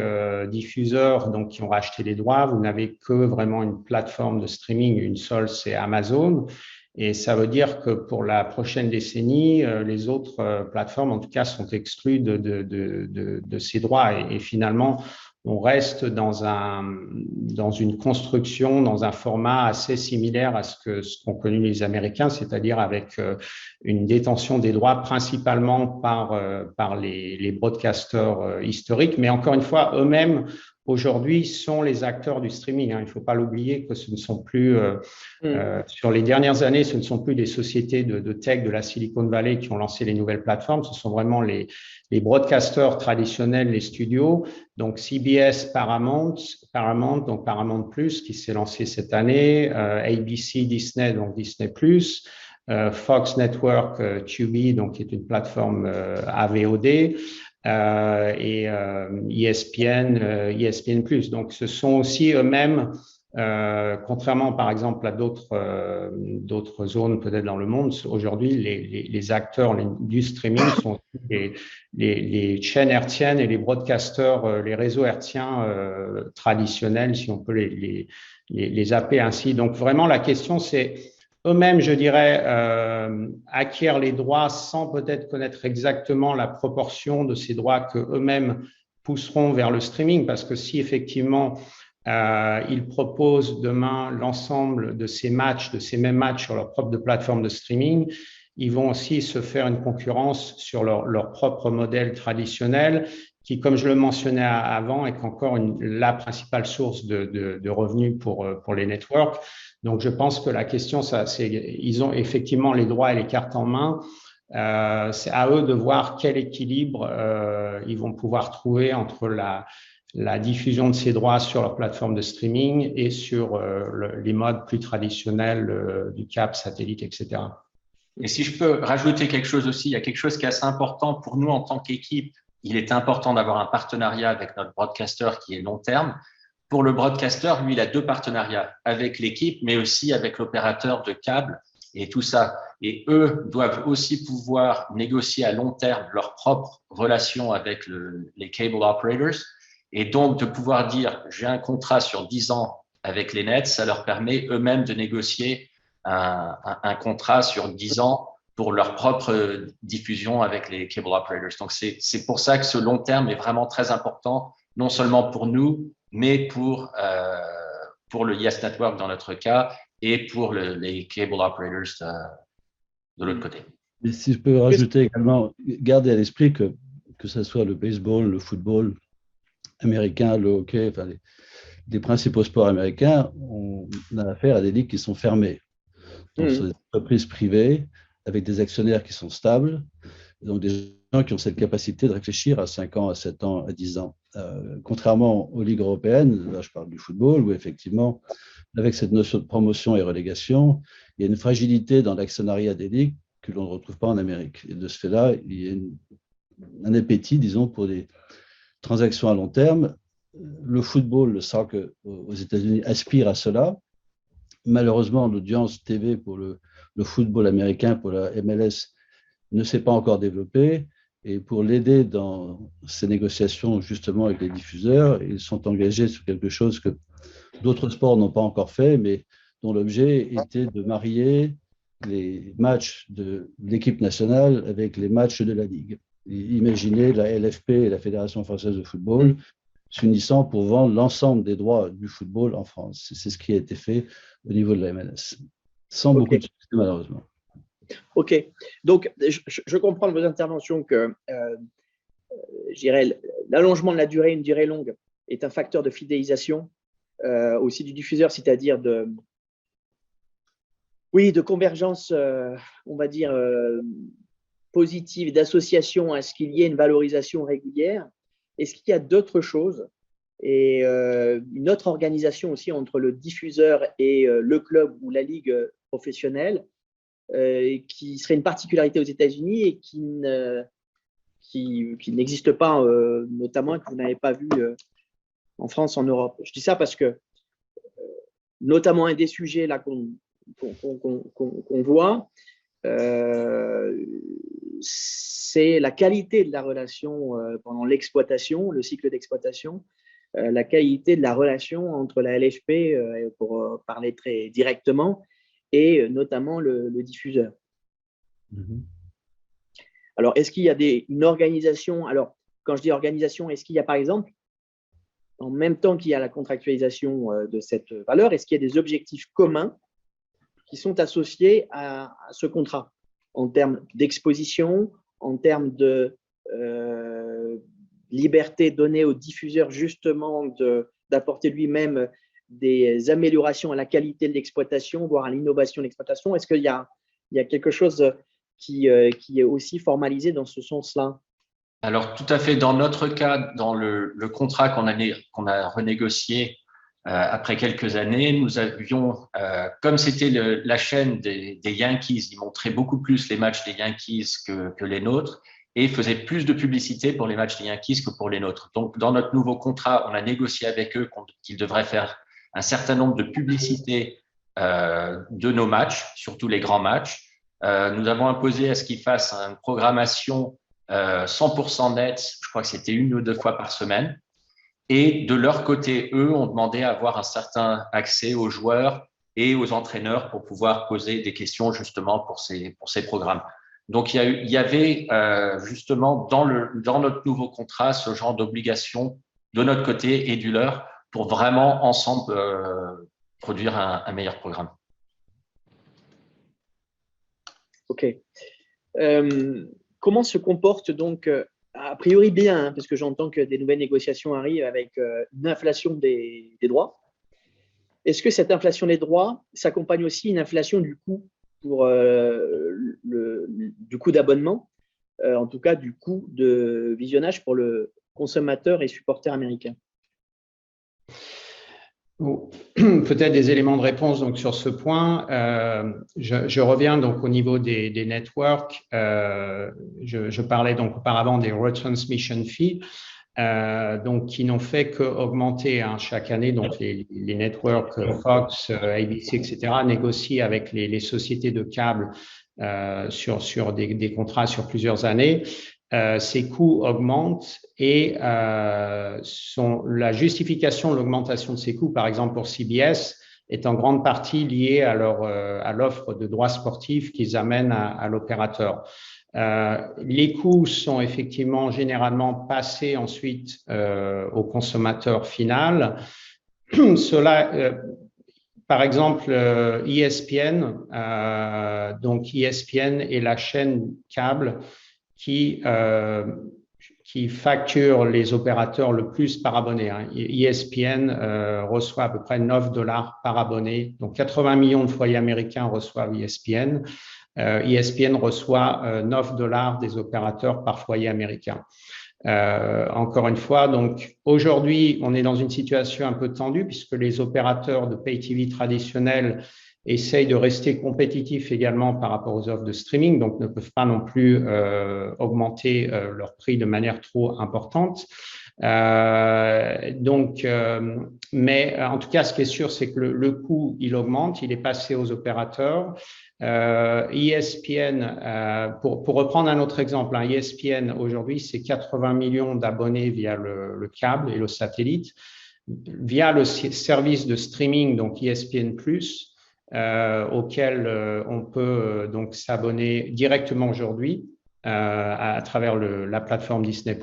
diffuseurs donc, qui ont racheté les droits, vous n'avez que vraiment une plateforme de streaming, une seule, c'est Amazon. Et ça veut dire que pour la prochaine décennie, les autres plateformes, en tout cas, sont exclues de ces droits. Et finalement, on reste dans une construction, dans un format assez similaire à ce qu'ont connu les Américains, c'est-à-dire avec une détention des droits principalement par les broadcasters historiques, mais encore une fois, eux-mêmes, aujourd'hui, sont les acteurs du streaming. Il ne faut pas l'oublier que ce ne sont plus, sur les dernières années, ce ne sont plus des sociétés de tech de la Silicon Valley qui ont lancé les nouvelles plateformes. Ce sont vraiment les broadcasters traditionnels, les studios. Donc, CBS, Paramount, donc Paramount Plus, qui s'est lancé cette année, ABC, Disney, donc Disney Plus, Fox Network, Tubi, donc qui est une plateforme AVOD. Et ESPN Plus. Donc, ce sont aussi eux-mêmes, contrairement par exemple à d'autres zones peut-être dans le monde, aujourd'hui, les acteurs du streaming sont les chaînes hertziennes et les broadcasters, les réseaux hertziens traditionnels, si on peut les appeler ainsi. Donc, vraiment, la question, c'est eux-mêmes, je dirais, acquièrent les droits sans peut-être connaître exactement la proportion de ces droits qu'eux-mêmes pousseront vers le streaming, parce que si effectivement ils proposent demain l'ensemble de ces mêmes matchs sur leur propre plateforme de streaming, ils vont aussi se faire une concurrence sur leur propre modèle traditionnel, qui, comme je le mentionnais avant, est encore la principale source de revenus pour les networks. Donc, je pense que la question, ils ont effectivement les droits et les cartes en main. C'est à eux de voir quel équilibre ils vont pouvoir trouver entre la diffusion de ces droits sur leur plateforme de streaming et sur les modes plus traditionnels du câble, satellite, etc. Et si je peux rajouter quelque chose aussi, il y a quelque chose qui est assez important pour nous en tant qu'équipe. Il est important d'avoir un partenariat avec notre broadcaster qui est long terme. Pour le broadcaster, lui, il a 2 partenariats avec l'équipe, mais aussi avec l'opérateur de câble et tout ça. Et eux doivent aussi pouvoir négocier à long terme leurs propres relations avec les cable operators. Et donc, de pouvoir dire, j'ai un contrat sur 10 ans avec les nets, ça leur permet eux-mêmes de négocier un contrat sur 10 ans pour leur propre diffusion avec les cable operators. Donc, c'est pour ça que ce long terme est vraiment très important, non seulement pour nous, mais pour le Yes Network dans notre cas et pour les cable operators de l'autre côté. Mais si je peux rajouter également, gardez à l'esprit que ce soit le baseball, le football américain, le hockey, enfin les principaux sports américains, on a affaire à des ligues qui sont fermées. Donc, ce sont des entreprises privées avec des actionnaires qui sont stables, Donc, des gens qui ont cette capacité de réfléchir à 5 ans, à 7 ans, à 10 ans. Contrairement aux ligues européennes, là je parle du football, où effectivement, avec cette notion de promotion et relégation, il y a une fragilité dans l'actionnariat des ligues que l'on ne retrouve pas en Amérique. Et de ce fait-là, il y a un appétit, disons, pour des transactions à long terme. Le football, le soccer aux États-Unis aspire à cela. Malheureusement, l'audience TV pour le football américain, pour la MLS, ne s'est pas encore développée. Et pour l'aider dans ces négociations justement avec les diffuseurs, ils sont engagés sur quelque chose que d'autres sports n'ont pas encore fait, mais dont l'objet était de marier les matchs de l'équipe nationale avec les matchs de la Ligue. Imaginez la LFP et la Fédération française de football s'unissant pour vendre l'ensemble des droits du football en France. C'est ce qui a été fait au niveau de la MLS, sans beaucoup de succès malheureusement. Ok, donc je comprends de vos interventions que je dirais l'allongement de la durée, une durée longue, est un facteur de fidélisation aussi du diffuseur, c'est-à-dire de convergence, on va dire, positive, d'association à ce qu'il y ait une valorisation régulière. Est-ce qu'il y a d'autres choses et une autre organisation aussi entre le diffuseur et le club ou la ligue professionnelle qui serait une particularité aux États-Unis et qui n'existe pas, notamment que vous n'avez pas vu en France, en Europe. Je dis ça parce que, notamment un des sujets là qu'on voit, c'est la qualité de la relation pendant l'exploitation, le cycle d'exploitation, la qualité de la relation entre la LFP, pour parler très directement, et notamment le diffuseur. Alors, est-ce qu'il y a une organisation? Alors, quand je dis organisation, est-ce qu'il y a par exemple, en même temps qu'il y a la contractualisation de cette valeur, est-ce qu'il y a des objectifs communs qui sont associés à ce contrat en termes d'exposition, en termes de liberté donnée au diffuseur justement d'apporter lui-même des améliorations à la qualité de l'exploitation, voire à l'innovation de l'exploitation? Est-ce qu'il y a quelque chose qui est aussi formalisé dans ce sens-là? Alors, tout à fait. Dans notre cas, dans le contrat qu'on a renégocié après quelques années, nous avions, comme c'était la chaîne des Yankees, ils montraient beaucoup plus les matchs des Yankees que les nôtres et faisaient plus de publicité pour les matchs des Yankees que pour les nôtres. Donc, dans notre nouveau contrat, on a négocié avec eux qu'ils devraient faire un certain nombre de publicités de nos matchs, surtout les grands matchs. Nous avons imposé à ce qu'ils fassent une programmation 100% net, je crois que c'était 1 ou 2 fois par semaine. Et de leur côté, eux ont demandé à avoir un certain accès aux joueurs et aux entraîneurs pour pouvoir poser des questions justement pour ces programmes. Donc, il y avait justement dans notre nouveau contrat ce genre d'obligation de notre côté et du leur pour vraiment ensemble produire un meilleur programme. Ok. Comment se comporte donc, a priori bien, hein, parce que j'entends que des nouvelles négociations arrivent avec une inflation des droits. Est-ce que cette inflation des droits s'accompagne aussi d'une inflation du coût du coût d'abonnement, en tout cas du coût de visionnage pour le consommateur et supporter américain? Peut-être des éléments de réponse donc sur ce point. Je reviens donc au niveau des networks. Je parlais donc auparavant des retransmission fees, donc qui n'ont fait qu'augmenter chaque année. Donc les networks Fox, ABC, etc. négocient avec les sociétés de câbles sur des contrats sur plusieurs années. Ces coûts augmentent et la justification de l'augmentation de ces coûts, par exemple pour CBS, est en grande partie liée à l'offre de droits sportifs qu'ils amènent à l'opérateur. Les coûts sont effectivement généralement passés ensuite au consommateur final. Par exemple, ESPN, donc ESPN est la chaîne câble qui facture les opérateurs le plus par abonné. ESPN reçoit à peu près $9 par abonné. Donc, 80 millions de foyers américains reçoivent ESPN. ESPN reçoit 9 $ des opérateurs par foyer américain. Encore une fois, donc aujourd'hui, on est dans une situation un peu tendue puisque les opérateurs de pay TV traditionnels essayent de rester compétitifs également par rapport aux offres de streaming, donc ne peuvent pas non plus augmenter leur prix de manière trop importante. Mais en tout cas, ce qui est sûr, c'est que le coût, il augmente, il est passé aux opérateurs. ESPN, pour reprendre un autre exemple, ESPN aujourd'hui, c'est 80 millions d'abonnés via le câble et le satellite. Via le service de streaming, donc ESPN+, auquel on peut donc s'abonner directement aujourd'hui à travers la plateforme Disney+.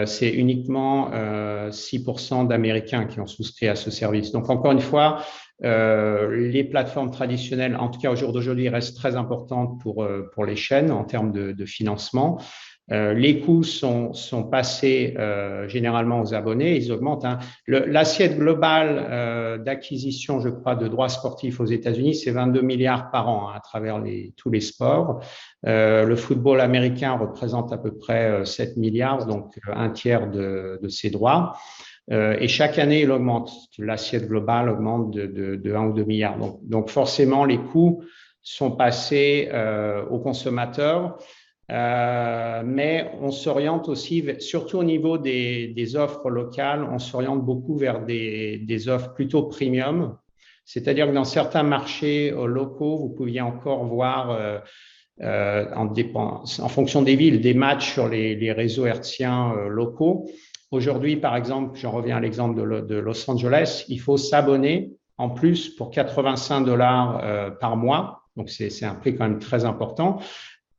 C'est uniquement 6% d'Américains qui ont souscrit à ce service. Donc, encore une fois, les plateformes traditionnelles, en tout cas au jour d'aujourd'hui, restent très importantes pour les chaînes en termes de financement. Les coûts sont passés généralement aux abonnés, ils augmentent. L'assiette globale d'acquisition, je crois, de droits sportifs aux États-Unis, c'est 22 milliards par an à travers tous les sports. Le football américain représente à peu près 7 milliards, donc un tiers de ces droits. Et chaque année, il augmente. L'assiette globale augmente de 1 ou 2 milliards. Donc forcément, les coûts sont passés aux consommateurs. Mais on s'oriente aussi, surtout au niveau des offres locales, on s'oriente beaucoup vers des offres plutôt premium. C'est-à-dire que dans certains marchés locaux, vous pouviez encore voir, en fonction des villes, des matchs sur les réseaux hertziens locaux. Aujourd'hui, par exemple, j'en reviens à l'exemple de Los Angeles, il faut s'abonner en plus pour 85 $ par mois. Donc, c'est un prix quand même très important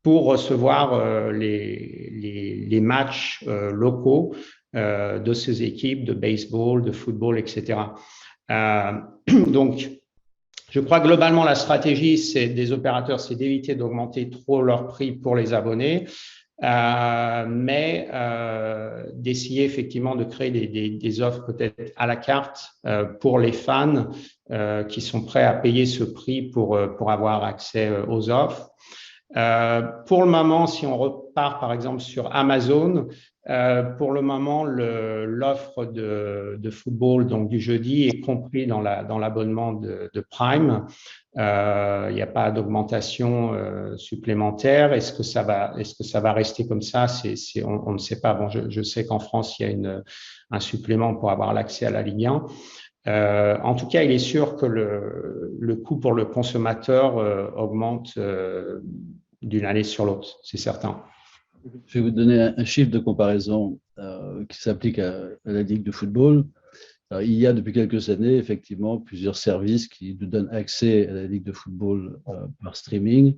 pour recevoir les matchs locaux de ces équipes de baseball, de football, etc. Donc, je crois que globalement, la stratégie des opérateurs, c'est d'éviter d'augmenter trop leur prix pour les abonnés, mais d'essayer effectivement de créer des offres peut-être à la carte pour les fans qui sont prêts à payer ce prix pour avoir accès aux offres. Pour le moment, si on repart par exemple sur Amazon, pour le moment, l'offre de football donc du jeudi est compris dans l'abonnement de Prime. Il n'y a pas d'augmentation supplémentaire. Est-ce que ça va rester comme ça? On ne sait pas. Bon, je sais qu'en France, il y a un supplément pour avoir l'accès à la Ligue 1. En tout cas, il est sûr que le coût pour le consommateur augmente d'une année sur l'autre, c'est certain. Je vais vous donner un chiffre de comparaison qui s'applique à la Ligue de football. Alors, il y a depuis quelques années, effectivement, plusieurs services qui nous donnent accès à la Ligue de football par streaming,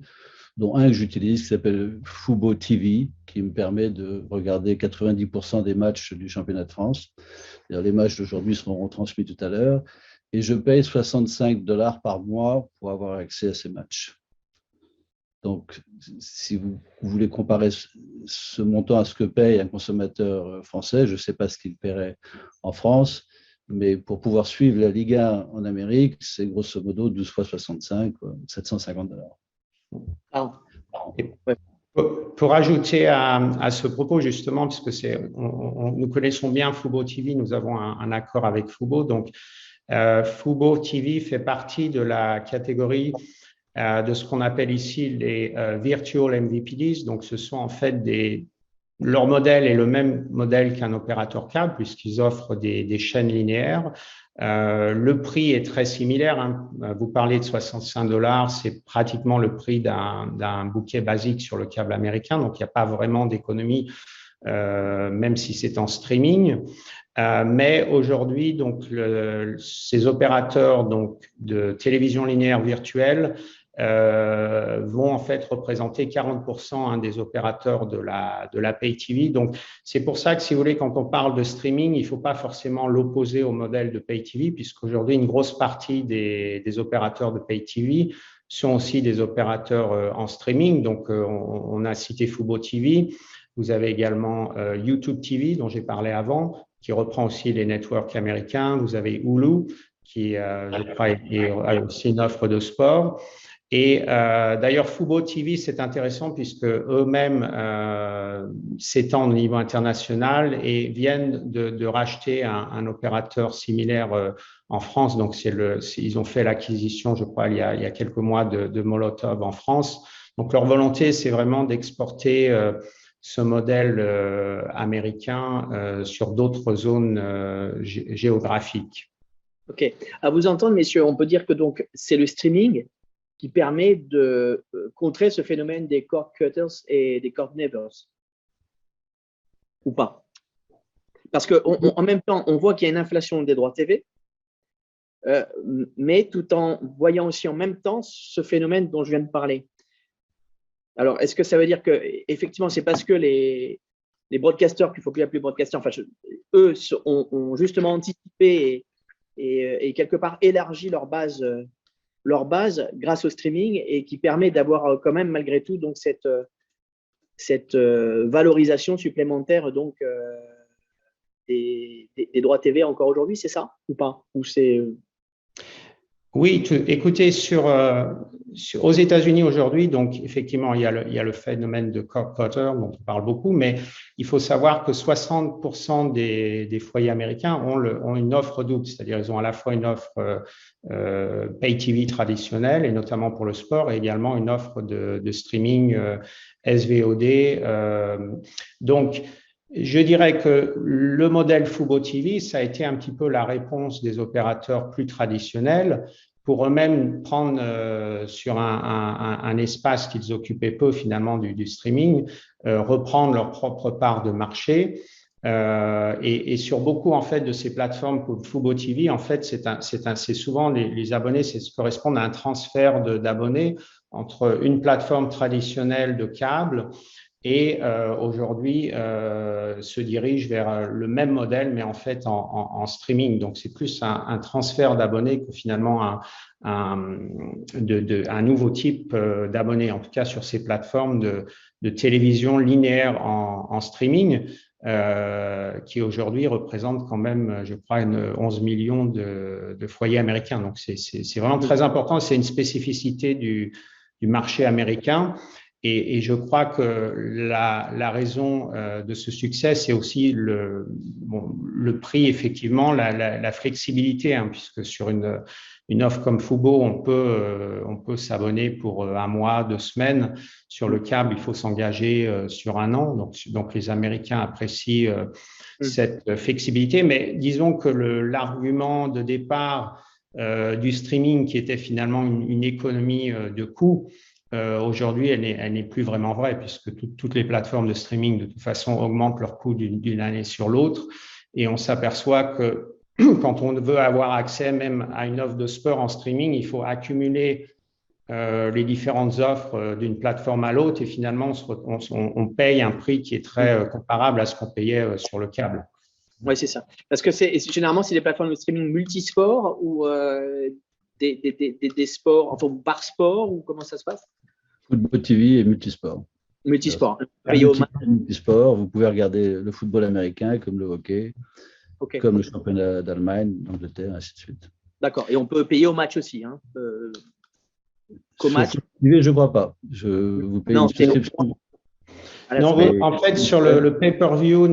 dont un que j'utilise qui s'appelle Fubo TV, qui me permet de regarder 90% des matchs du championnat de France. Les matchs d'aujourd'hui seront retransmis tout à l'heure. Et je paye 65 $ par mois pour avoir accès à ces matchs. Donc, si vous voulez comparer ce montant à ce que paye un consommateur français, je ne sais pas ce qu'il paierait en France, mais pour pouvoir suivre la Ligue 1 en Amérique, c'est grosso modo 12 fois 65, 750 $. Ah. Ouais. Pour ajouter à ce propos, justement, puisque nous connaissons bien Fubo TV, nous avons un accord avec Fubo. Donc, Fubo TV fait partie de la catégorie de ce qu'on appelle ici les Virtual MVPDs. Donc, ce sont en fait leur modèle est le même modèle qu'un opérateur câble puisqu'ils offrent des chaînes linéaires. Le prix est très similaire. Hein. Vous parlez de 65 $, c'est pratiquement le prix d'un bouquet basique sur le câble américain. Donc, il n'y a pas vraiment d'économie, même si c'est en streaming. Mais aujourd'hui, donc, ces opérateurs donc, de télévision linéaire virtuelle vont en fait représenter 40% des opérateurs de la Pay TV. Donc, c'est pour ça que, si vous voulez, quand on parle de streaming, il ne faut pas forcément l'opposer au modèle de Pay TV, puisqu'aujourd'hui, une grosse partie des opérateurs de Pay TV sont aussi des opérateurs en streaming. Donc, on a cité Fubo TV. Vous avez également YouTube TV, dont j'ai parlé avant, qui reprend aussi les networks américains. Vous avez Hulu, qui, je crois, a aussi une offre de sport. Et d'ailleurs, Fubo TV, c'est intéressant puisque eux-mêmes s'étendent au niveau international et viennent de racheter un opérateur similaire en France. Donc, ils ont fait l'acquisition, je crois, il y a quelques mois de Molotov en France. Donc, leur volonté, c'est vraiment d'exporter ce modèle américain sur d'autres zones géographiques. OK. À vous entendre, messieurs, on peut dire que donc c'est le streaming qui permet de contrer ce phénomène des cord cutters et des cord nevers. Ou pas? Parce qu'en même temps, on voit qu'il y a une inflation des droits TV, mais tout en voyant aussi en même temps ce phénomène dont je viens de parler. Alors, est-ce que ça veut dire que effectivement, c'est parce que les broadcasters, qu'il ne faut plus appeler broadcasters, enfin, eux ont justement anticipé et quelque part élargi leur base grâce au streaming et qui permet d'avoir quand même malgré tout donc cette valorisation supplémentaire donc des droits TV encore aujourd'hui, c'est ça ou pas? Ou c'est Oui, écoutez, aux États-Unis aujourd'hui, donc effectivement, il y a le phénomène de cord cutter dont on parle beaucoup, mais il faut savoir que 60% des foyers américains ont une offre double, c'est-à-dire ils ont à la fois une offre pay TV traditionnelle et notamment pour le sport et également une offre de streaming SVOD. Donc, je dirais que le modèle Fubo TV, ça a été un petit peu la réponse des opérateurs plus traditionnels pour eux-mêmes prendre sur un espace qu'ils occupaient peu finalement du streaming, reprendre leur propre part de marché. Et sur beaucoup en fait de ces plateformes comme Fubo TV, en fait, c'est souvent les abonnés, correspondent à un transfert d'abonnés entre une plateforme traditionnelle de câble et aujourd'hui se dirige vers le même modèle, mais en fait en streaming. Donc, c'est plus un transfert d'abonnés que finalement un nouveau type d'abonnés, en tout cas sur ces plateformes de télévision linéaire en streaming, qui aujourd'hui représentent quand même, je crois, 11 millions de foyers américains. Donc, c'est vraiment très important. C'est une spécificité du marché américain. Et je crois que la raison de ce succès, c'est aussi le prix, effectivement, la flexibilité, hein, puisque sur une offre comme Fubo, on peut s'abonner pour un mois, 2 semaines. Sur le câble, il faut s'engager sur un an. Donc les Américains apprécient cette flexibilité. Mais disons que l'argument de départ du streaming, qui était finalement une économie de coût, aujourd'hui, elle n'est plus vraiment vraie puisque toutes les plateformes de streaming, de toute façon, augmentent leurs coûts d'une année sur l'autre. Et on s'aperçoit que quand on veut avoir accès même à une offre de sport en streaming, il faut accumuler les différentes offres d'une plateforme à l'autre et finalement, on paye un prix qui est très comparable à ce qu'on payait sur le câble. Oui, c'est ça. Parce que généralement, c'est des plateformes de streaming multisports ou des sports, enfin, par sport ou comment ça se passe? Football TV et multisport. Multisport. Multisport, vous pouvez regarder le football américain comme le hockey, comme le championnat d'Allemagne, d'Angleterre, ainsi de suite. D'accord. Et on peut payer au match aussi, hein, match. Je ne crois pas. Vous payez une subscription. Non, en fait, sur le pay-per-view,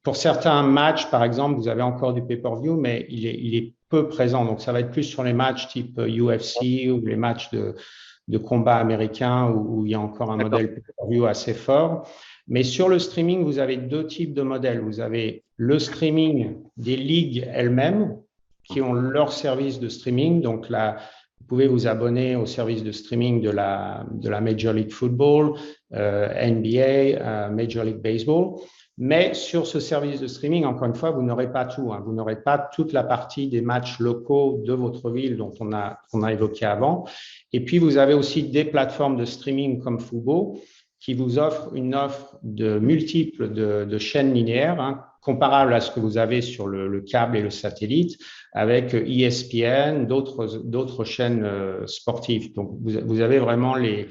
pour certains matchs, par exemple, vous avez encore du pay-per-view, mais il est peu présent. Donc, ça va être plus sur les matchs type UFC ou les matchs de combat américains où il y a encore un modèle pay-per-view assez fort. Mais sur le streaming, vous avez 2 types de modèles. Vous avez le streaming des ligues elles-mêmes qui ont leur service de streaming. Donc là, vous pouvez vous abonner au service de streaming de la Major League Football, NBA, Major League Baseball. Mais sur ce service de streaming, encore une fois, vous n'aurez pas tout. Hein. Vous n'aurez pas toute la partie des matchs locaux de votre ville dont on a évoqué avant. Et puis, vous avez aussi des plateformes de streaming comme Fubo qui vous offrent une offre de multiples de chaînes linéaires, hein, comparable à ce que vous avez sur le câble et le satellite, avec ESPN, d'autres chaînes sportives. Donc, vous avez vraiment les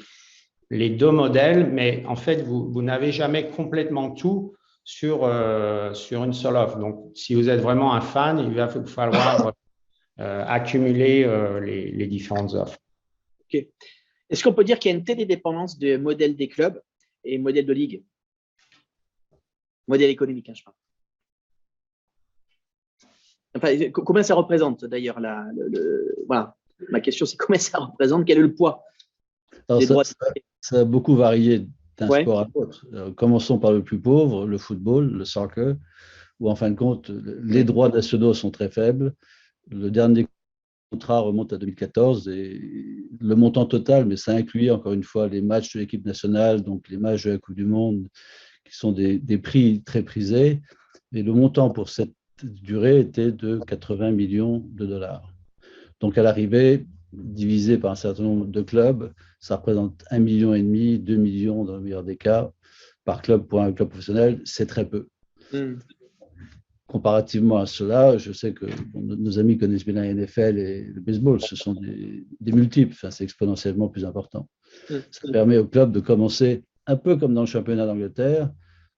2 modèles, mais en fait, vous n'avez jamais complètement tout sur une seule offre. Donc, si vous êtes vraiment un fan, il va vous falloir accumuler les différentes offres. Ok. Est-ce qu'on peut dire qu'il y a une télédépendance de modèle des clubs et modèle de ligue? Modèle économique, hein, je parle. Enfin, combien ça représente d'ailleurs voilà. Ma question, c'est combien ça représente? Quel est le poids des droits? Ça a beaucoup varié d'un Ouais. sport à l'autre. Commençons par le plus pauvre, le football, le soccer, où en fin de compte, les droits nationaux sont très faibles. Le dernier contrat remonte à 2014 et le montant total, mais ça incluait encore une fois les matchs de l'équipe nationale, donc les matchs de la Coupe du Monde, qui sont des prix très prisés. Et le montant pour cette durée était de 80 millions de dollars. Donc à l'arrivée, divisé par un certain nombre de clubs, ça représente 1,5 million, 2 millions dans le meilleur des cas par club pour un club professionnel, c'est très peu. Comparativement à cela, je sais que nos amis connaissent bien la NFL et le baseball, ce sont des multiples, enfin, c'est exponentiellement plus important. Ça permet au club de commencer, un peu comme dans le championnat d'Angleterre,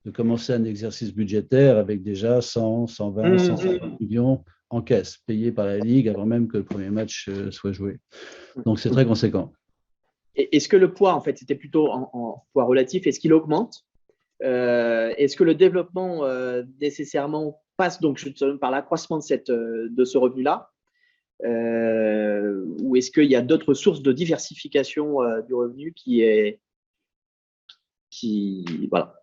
de commencer un exercice budgétaire avec déjà 100, 120, 150 millions en caisse, payés par la Ligue avant même que le premier match soit joué. Donc c'est très conséquent. Est-ce que le poids, en fait, c'était plutôt en poids relatif, est-ce qu'il augmente? Est-ce que le développement nécessairement passe donc par l'accroissement de ce revenu-là, ou est-ce qu'il y a d'autres sources de diversification du revenu voilà.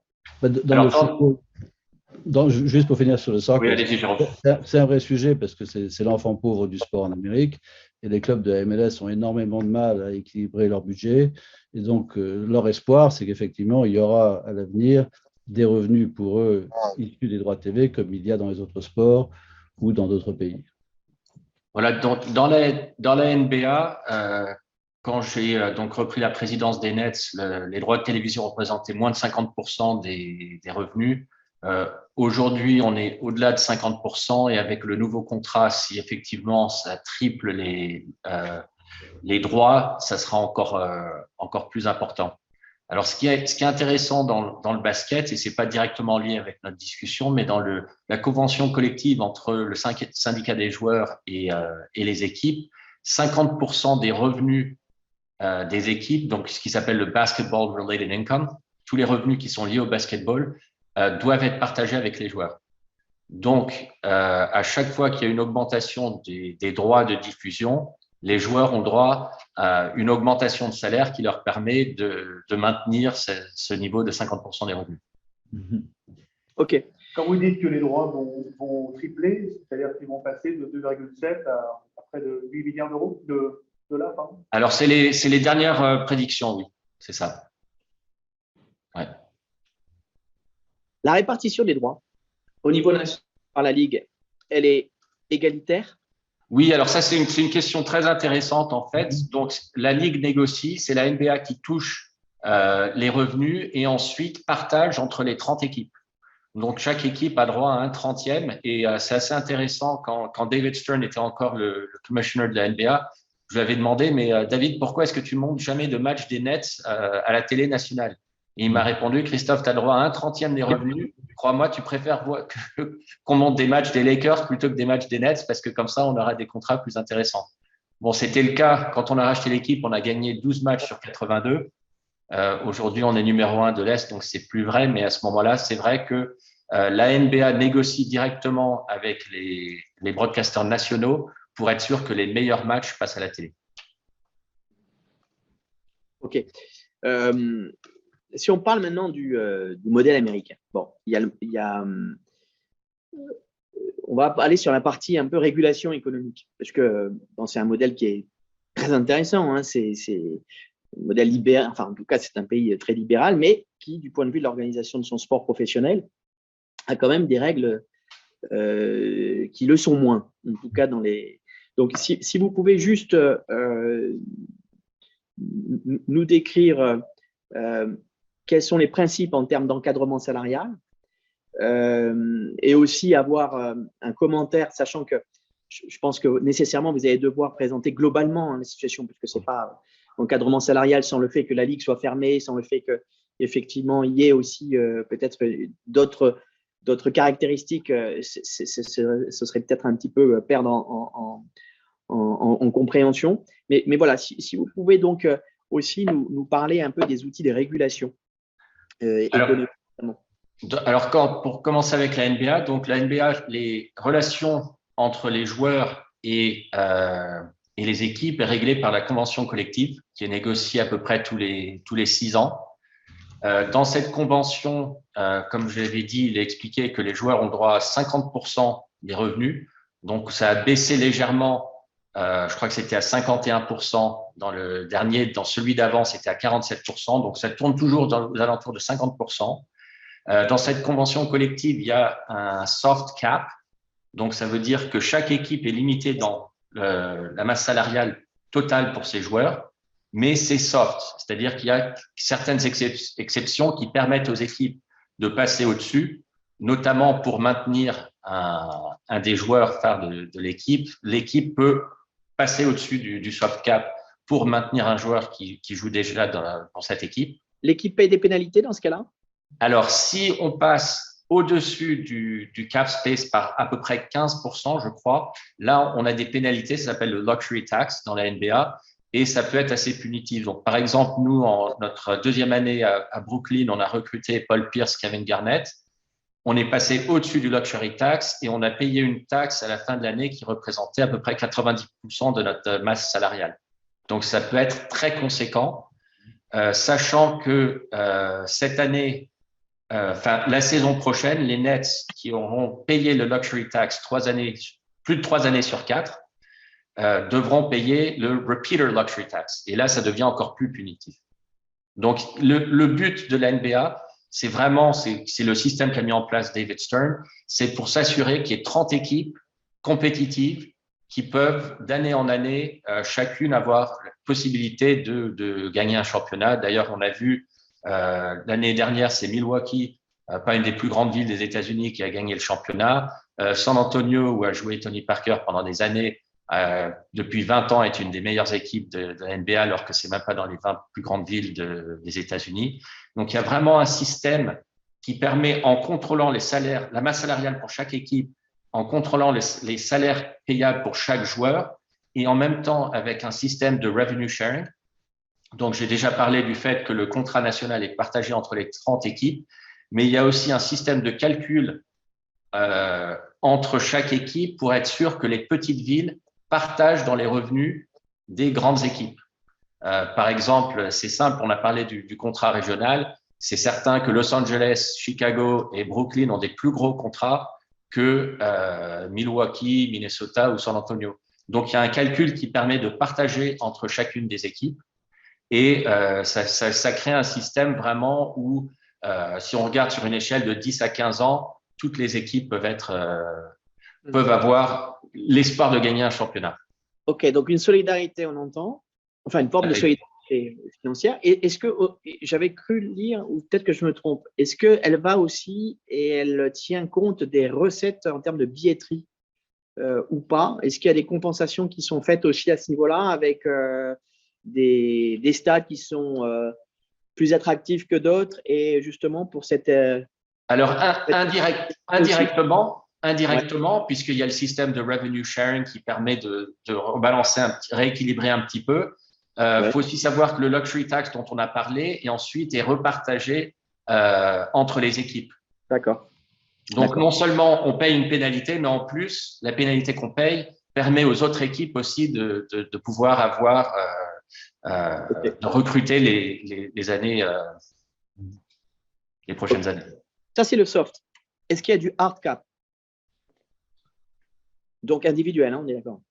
Juste pour finir sur le soccer, oui, allez-y, Jérôme. C'est un vrai sujet parce que c'est l'enfant pauvre du sport en Amérique et les clubs de la MLS ont énormément de mal à équilibrer leur budget. Et donc, leur espoir, c'est qu'effectivement, il y aura à l'avenir des revenus pour eux issus des droits TV comme il y a dans les autres sports ou dans d'autres pays. Voilà, donc dans la NBA, quand j'ai donc repris la présidence des Nets, les droits de télévision représentaient moins de 50% des revenus. Aujourd'hui, on est au-delà de 50% et avec le nouveau contrat, si effectivement ça triple les droits, ça sera encore plus important. Alors, ce qui est intéressant dans le basket, et c'est pas directement lié avec notre discussion, mais dans la convention collective entre le syndicat des joueurs et les équipes, 50% des revenus des équipes, donc ce qui s'appelle le Basketball Related Income, tous les revenus qui sont liés au basketball, doivent être partagés avec les joueurs. Donc, à chaque fois qu'il y a une augmentation des droits de diffusion, les joueurs ont droit à une augmentation de salaire qui leur permet de maintenir ce niveau de 50% des revenus. OK. Quand vous dites que les droits vont tripler, c'est-à-dire qu'ils vont passer de 2,7 à près de 8 milliards d'euros de dollars, pardon. Alors, c'est les dernières prédictions, oui, c'est ça. Ouais. La répartition des droits au niveau national par la Ligue, elle est égalitaire? Oui, alors ça, c'est une question très intéressante en fait. Donc, la Ligue négocie, c'est la NBA qui touche les revenus et ensuite partage entre les 30 équipes. Donc, chaque équipe a droit à un 30e et c'est assez intéressant quand David Stern était encore le commissioner de la NBA, je lui avais demandé, mais David, pourquoi est-ce que tu montes jamais de match des Nets à la télé nationale? Et il m'a répondu, Christophe, tu as le droit à un 30e des revenus. Crois-moi, tu préfères qu'on monte des matchs des Lakers plutôt que des matchs des Nets parce que comme ça, on aura des contrats plus intéressants. Bon, c'était le cas quand on a racheté l'équipe, on a gagné 12 matchs sur 82. Aujourd'hui, on est numéro 1 de l'Est, donc c'est plus vrai. Mais à ce moment-là, c'est vrai que la NBA négocie directement avec les broadcasters nationaux pour être sûr que les meilleurs matchs passent à la télé. OK. Si on parle maintenant du modèle américain, bon, on va aller sur la partie un peu régulation économique, parce que bon, c'est un modèle qui est très intéressant. Hein, c'est un modèle libéral, enfin en tout cas c'est un pays très libéral, mais qui, du point de vue de l'organisation de son sport professionnel, a quand même des règles qui le sont moins. En tout cas dans les. Donc si vous pouvez juste nous décrire quels sont les principes en termes d'encadrement salarial et aussi avoir un commentaire, sachant que je pense que nécessairement vous allez devoir présenter globalement la situation, puisque ce n'est pas encadrement salarial sans le fait que la Ligue soit fermée, sans le fait qu'effectivement il y ait aussi peut-être d'autres caractéristiques, ce serait peut-être un petit peu perdre en compréhension. Mais voilà, si vous pouvez donc aussi nous parler un peu des outils de régulation économique. Alors, pour commencer avec la NBA, donc la NBA, les relations entre les joueurs et les équipes est réglée par la convention collective qui est négociée à peu près tous les 6 ans. Dans cette convention, comme je l'avais dit, il est expliqué que les joueurs ont droit à 50% des revenus. Donc, ça a baissé légèrement. Je crois que c'était à 51% dans le dernier. Dans celui d'avant, c'était à 47%. Donc, ça tourne toujours aux alentours de 50%. Dans cette convention collective, il y a un soft cap. Donc, ça veut dire que chaque équipe est limitée dans la masse salariale totale pour ses joueurs, mais c'est soft. C'est-à-dire qu'il y a certaines exceptions qui permettent aux équipes de passer au-dessus, notamment pour maintenir un des joueurs phares de l'équipe. L'équipe peut passer au-dessus du soft cap pour maintenir un joueur qui joue déjà dans cette équipe. L'équipe paye des pénalités dans ce cas-là? Alors, si on passe au-dessus du cap space par à peu près 15%, je crois, là, on a des pénalités, ça s'appelle le luxury tax dans la NBA, et ça peut être assez punitif. Donc, par exemple, nous, en notre deuxième année à Brooklyn, on a recruté Paul Pierce, Kevin Garnett. On est passé au-dessus du luxury tax et on a payé une taxe à la fin de l'année qui représentait à peu près 90% de notre masse salariale. Donc, ça peut être très conséquent, sachant que cette année, la saison prochaine, les Nets qui auront payé le luxury tax plus de 3 années sur 4, devront payer le repeater luxury tax. Et là, ça devient encore plus punitif. Donc, le but de la NBA, c'est le système qu'a mis en place David Stern, c'est pour s'assurer qu'il y ait 30 équipes compétitives qui peuvent, d'année en année, chacune avoir la possibilité de gagner un championnat. D'ailleurs, on a vu l'année dernière, c'est Milwaukee, pas une des plus grandes villes des États-Unis, qui a gagné le championnat. San Antonio, où a joué Tony Parker pendant des années, depuis 20 ans, est une des meilleures équipes de la NBA, alors que c'est même pas dans les 20 plus grandes villes des États-Unis. Donc, il y a vraiment un système qui permet, en contrôlant les salaires, la masse salariale pour chaque équipe, en contrôlant les salaires payables pour chaque joueur, et en même temps avec un système de revenue sharing. Donc, j'ai déjà parlé du fait que le contrat national est partagé entre les 30 équipes, mais il y a aussi un système de calcul entre chaque équipe pour être sûr que les petites villes partagent dans les revenus des grandes équipes. Par exemple, c'est simple, on a parlé du contrat régional. C'est certain que Los Angeles, Chicago et Brooklyn ont des plus gros contrats que Milwaukee, Minnesota ou San Antonio. Donc, il y a un calcul qui permet de partager entre chacune des équipes. Et ça crée un système vraiment où, si on regarde sur une échelle de 10 à 15 ans, toutes les équipes peuvent avoir l'espoir de gagner un championnat. OK, donc une solidarité, on entend, enfin une forme de solidarité financière. Et est-ce que, j'avais cru lire, ou peut-être que je me trompe, est-ce qu'elle va aussi et elle tient compte des recettes en termes de billetterie ou pas? Est-ce qu'il y a des compensations qui sont faites aussi à ce niveau-là avec des stades qui sont plus attractifs que d'autres et justement pour cette… Alors, indirectement, puisqu'il y a le système de revenue sharing qui permet de rebalancer, rééquilibrer un petit peu. Faut aussi savoir que le luxury tax dont on a parlé est ensuite repartagé entre les équipes. D'accord. Donc, non seulement on paye une pénalité, mais en plus, la pénalité qu'on paye permet aux autres équipes aussi de pouvoir avoir, de recruter les années, les prochaines années. Ça, c'est le soft. Est-ce qu'il y a du hard cap? Donc individuel, hein, on est d'accord.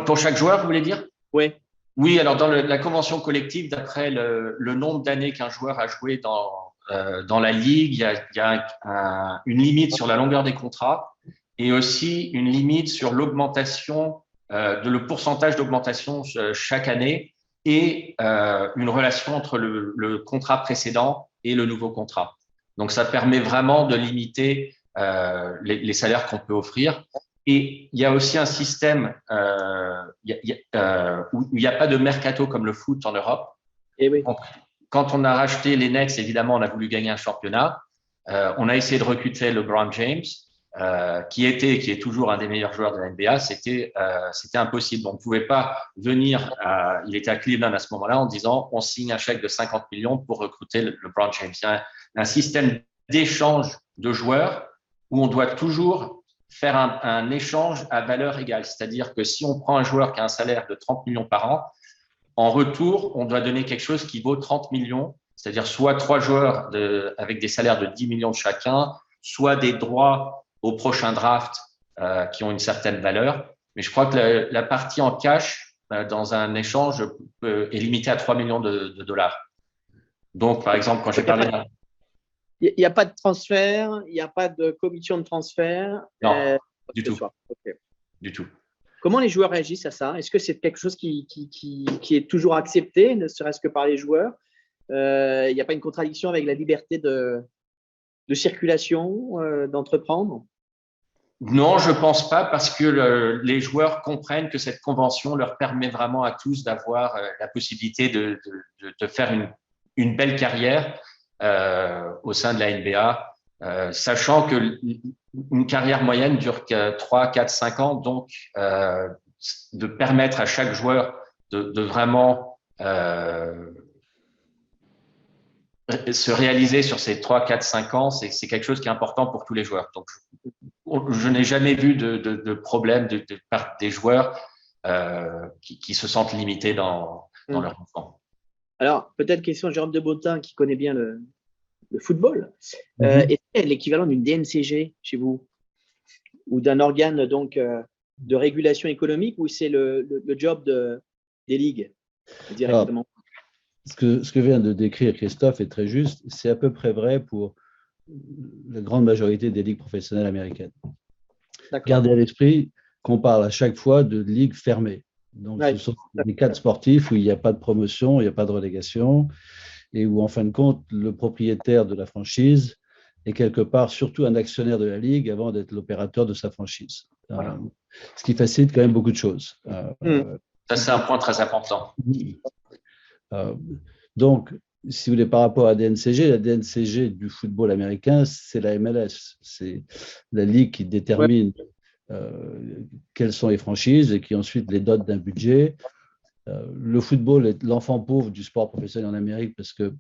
Pour chaque joueur, vous voulez dire? Oui. Oui, alors dans la convention collective, d'après le nombre d'années qu'un joueur a joué dans la ligue, il y a une limite sur la longueur des contrats et aussi une limite sur l'augmentation, le pourcentage d'augmentation chaque année et une relation entre le contrat précédent et le nouveau contrat. Donc, ça permet vraiment de limiter les salaires qu'on peut offrir. Et il y a aussi un système où il n'y a pas de mercato comme le foot en Europe. Et oui. Donc, quand on a racheté les Nets, évidemment, on a voulu gagner un championnat. On a essayé de recruter LeBron James. qui est toujours un des meilleurs joueurs de la NBA, c'était impossible. On ne pouvait pas venir, il était à Cleveland à ce moment-là, en disant on signe un chèque de 50 millions pour recruter LeBron James. Il y a un système d'échange de joueurs où on doit toujours faire un échange à valeur égale. C'est-à-dire que si on prend un joueur qui a un salaire de 30 millions par an, en retour, on doit donner quelque chose qui vaut 30 millions, c'est-à-dire soit 3 joueurs avec des salaires de 10 millions de chacun, soit des droits au prochain draft qui ont une certaine valeur. Mais je crois que la partie en cash dans un échange est limitée à 3 millions de dollars. Donc, par exemple, quand j'ai parlé… Il n'y a pas de transfert, il n'y a pas de commission de transfert. Non, du tout. Okay. Du tout. Comment les joueurs réagissent à ça? Est-ce que c'est quelque chose qui est toujours accepté, ne serait-ce que par les joueurs? Il n'y a pas une contradiction avec la liberté de circulation, d'entreprendre? Non, je pense pas, parce que les joueurs comprennent que cette convention leur permet vraiment à tous d'avoir la possibilité de faire une belle carrière au sein de la NBA, sachant que une carrière moyenne dure que 3, 4, 5 ans, donc de permettre à chaque joueur de vraiment se réaliser sur ces 3, 4, 5 ans, c'est quelque chose qui est important pour tous les joueurs. Donc, je n'ai jamais vu de problème de part des joueurs qui se sentent limités dans leur mouvement. Alors, peut-être question à Jérôme de Bottin, qui connaît bien le football. Est-ce qu'il y a l'équivalent d'une DNCG chez vous, ou d'un organe donc de régulation économique, ou c'est le job des ligues directement? Ce que vient de décrire Christophe est très juste. C'est à peu près vrai pour la grande majorité des ligues professionnelles américaines. Gardez à l'esprit qu'on parle à chaque fois de ligues fermées. Donc, ce sont des cadres sportifs où il n'y a pas de promotion, il n'y a pas de relégation, et où, en fin de compte, le propriétaire de la franchise est quelque part surtout un actionnaire de la ligue avant d'être l'opérateur de sa franchise. Voilà. Ce qui facilite quand même beaucoup de choses. Ça, c'est un point très important. Donc, si vous voulez, par rapport à la DNCG du football américain, c'est la MLS. C'est la ligue qui détermine quelles sont les franchises et qui ensuite les dote d'un budget. Le football est l'enfant pauvre du sport professionnel en Amérique, parce que,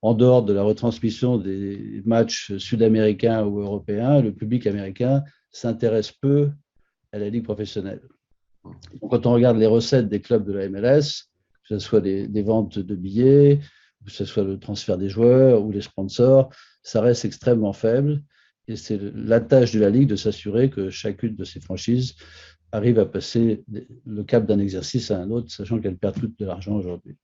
en dehors de la retransmission des matchs sud-américains ou européens, le public américain s'intéresse peu à la ligue professionnelle. Donc, quand on regarde les recettes des clubs de la MLS, que ce soit des ventes de billets, que ce soit le transfert des joueurs ou les sponsors, ça reste extrêmement faible. Et c'est la tâche de la Ligue de s'assurer que chacune de ces franchises arrive à passer le cap d'un exercice à un autre, sachant qu'elles perdent toutes de l'argent aujourd'hui.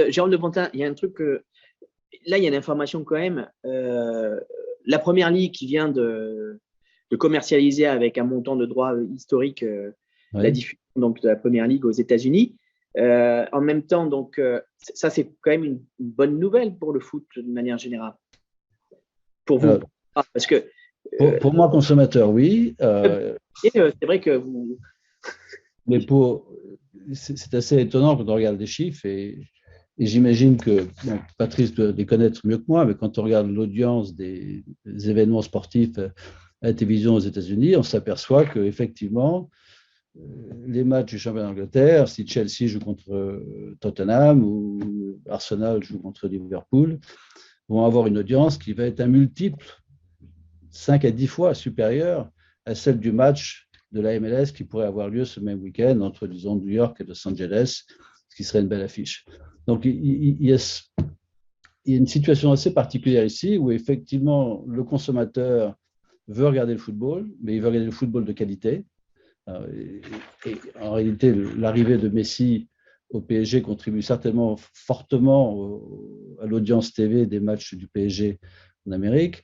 Jérôme de Bontin, il y a un truc, là il y a une information quand même. La première ligue qui vient de commercialiser avec un montant de droits historique la diffusion donc, de la première ligue aux États-Unis. En même temps, donc, ça c'est quand même une bonne nouvelle pour le foot de manière générale. Pour vous, parce que pour moi, consommateur, oui. C'est vrai que vous… Mais c'est assez étonnant quand on regarde les chiffres, et j'imagine que Patrice doit les connaître mieux que moi, mais quand on regarde l'audience des événements sportifs à la télévision aux États-Unis, on s'aperçoit qu'effectivement, les matchs du championnat d'Angleterre, si Chelsea joue contre Tottenham ou Arsenal joue contre Liverpool, vont avoir une audience qui va être un multiple 5 à 10 fois supérieure à celle du match de la MLS qui pourrait avoir lieu ce même week-end entre, disons, New York et Los Angeles, ce qui serait une belle affiche. Donc, il y a une situation assez particulière ici où, effectivement, le consommateur veut regarder le football, mais il veut regarder le football de qualité. Et en réalité, l'arrivée de Messi au PSG contribue certainement fortement à l'audience TV des matchs du PSG en Amérique.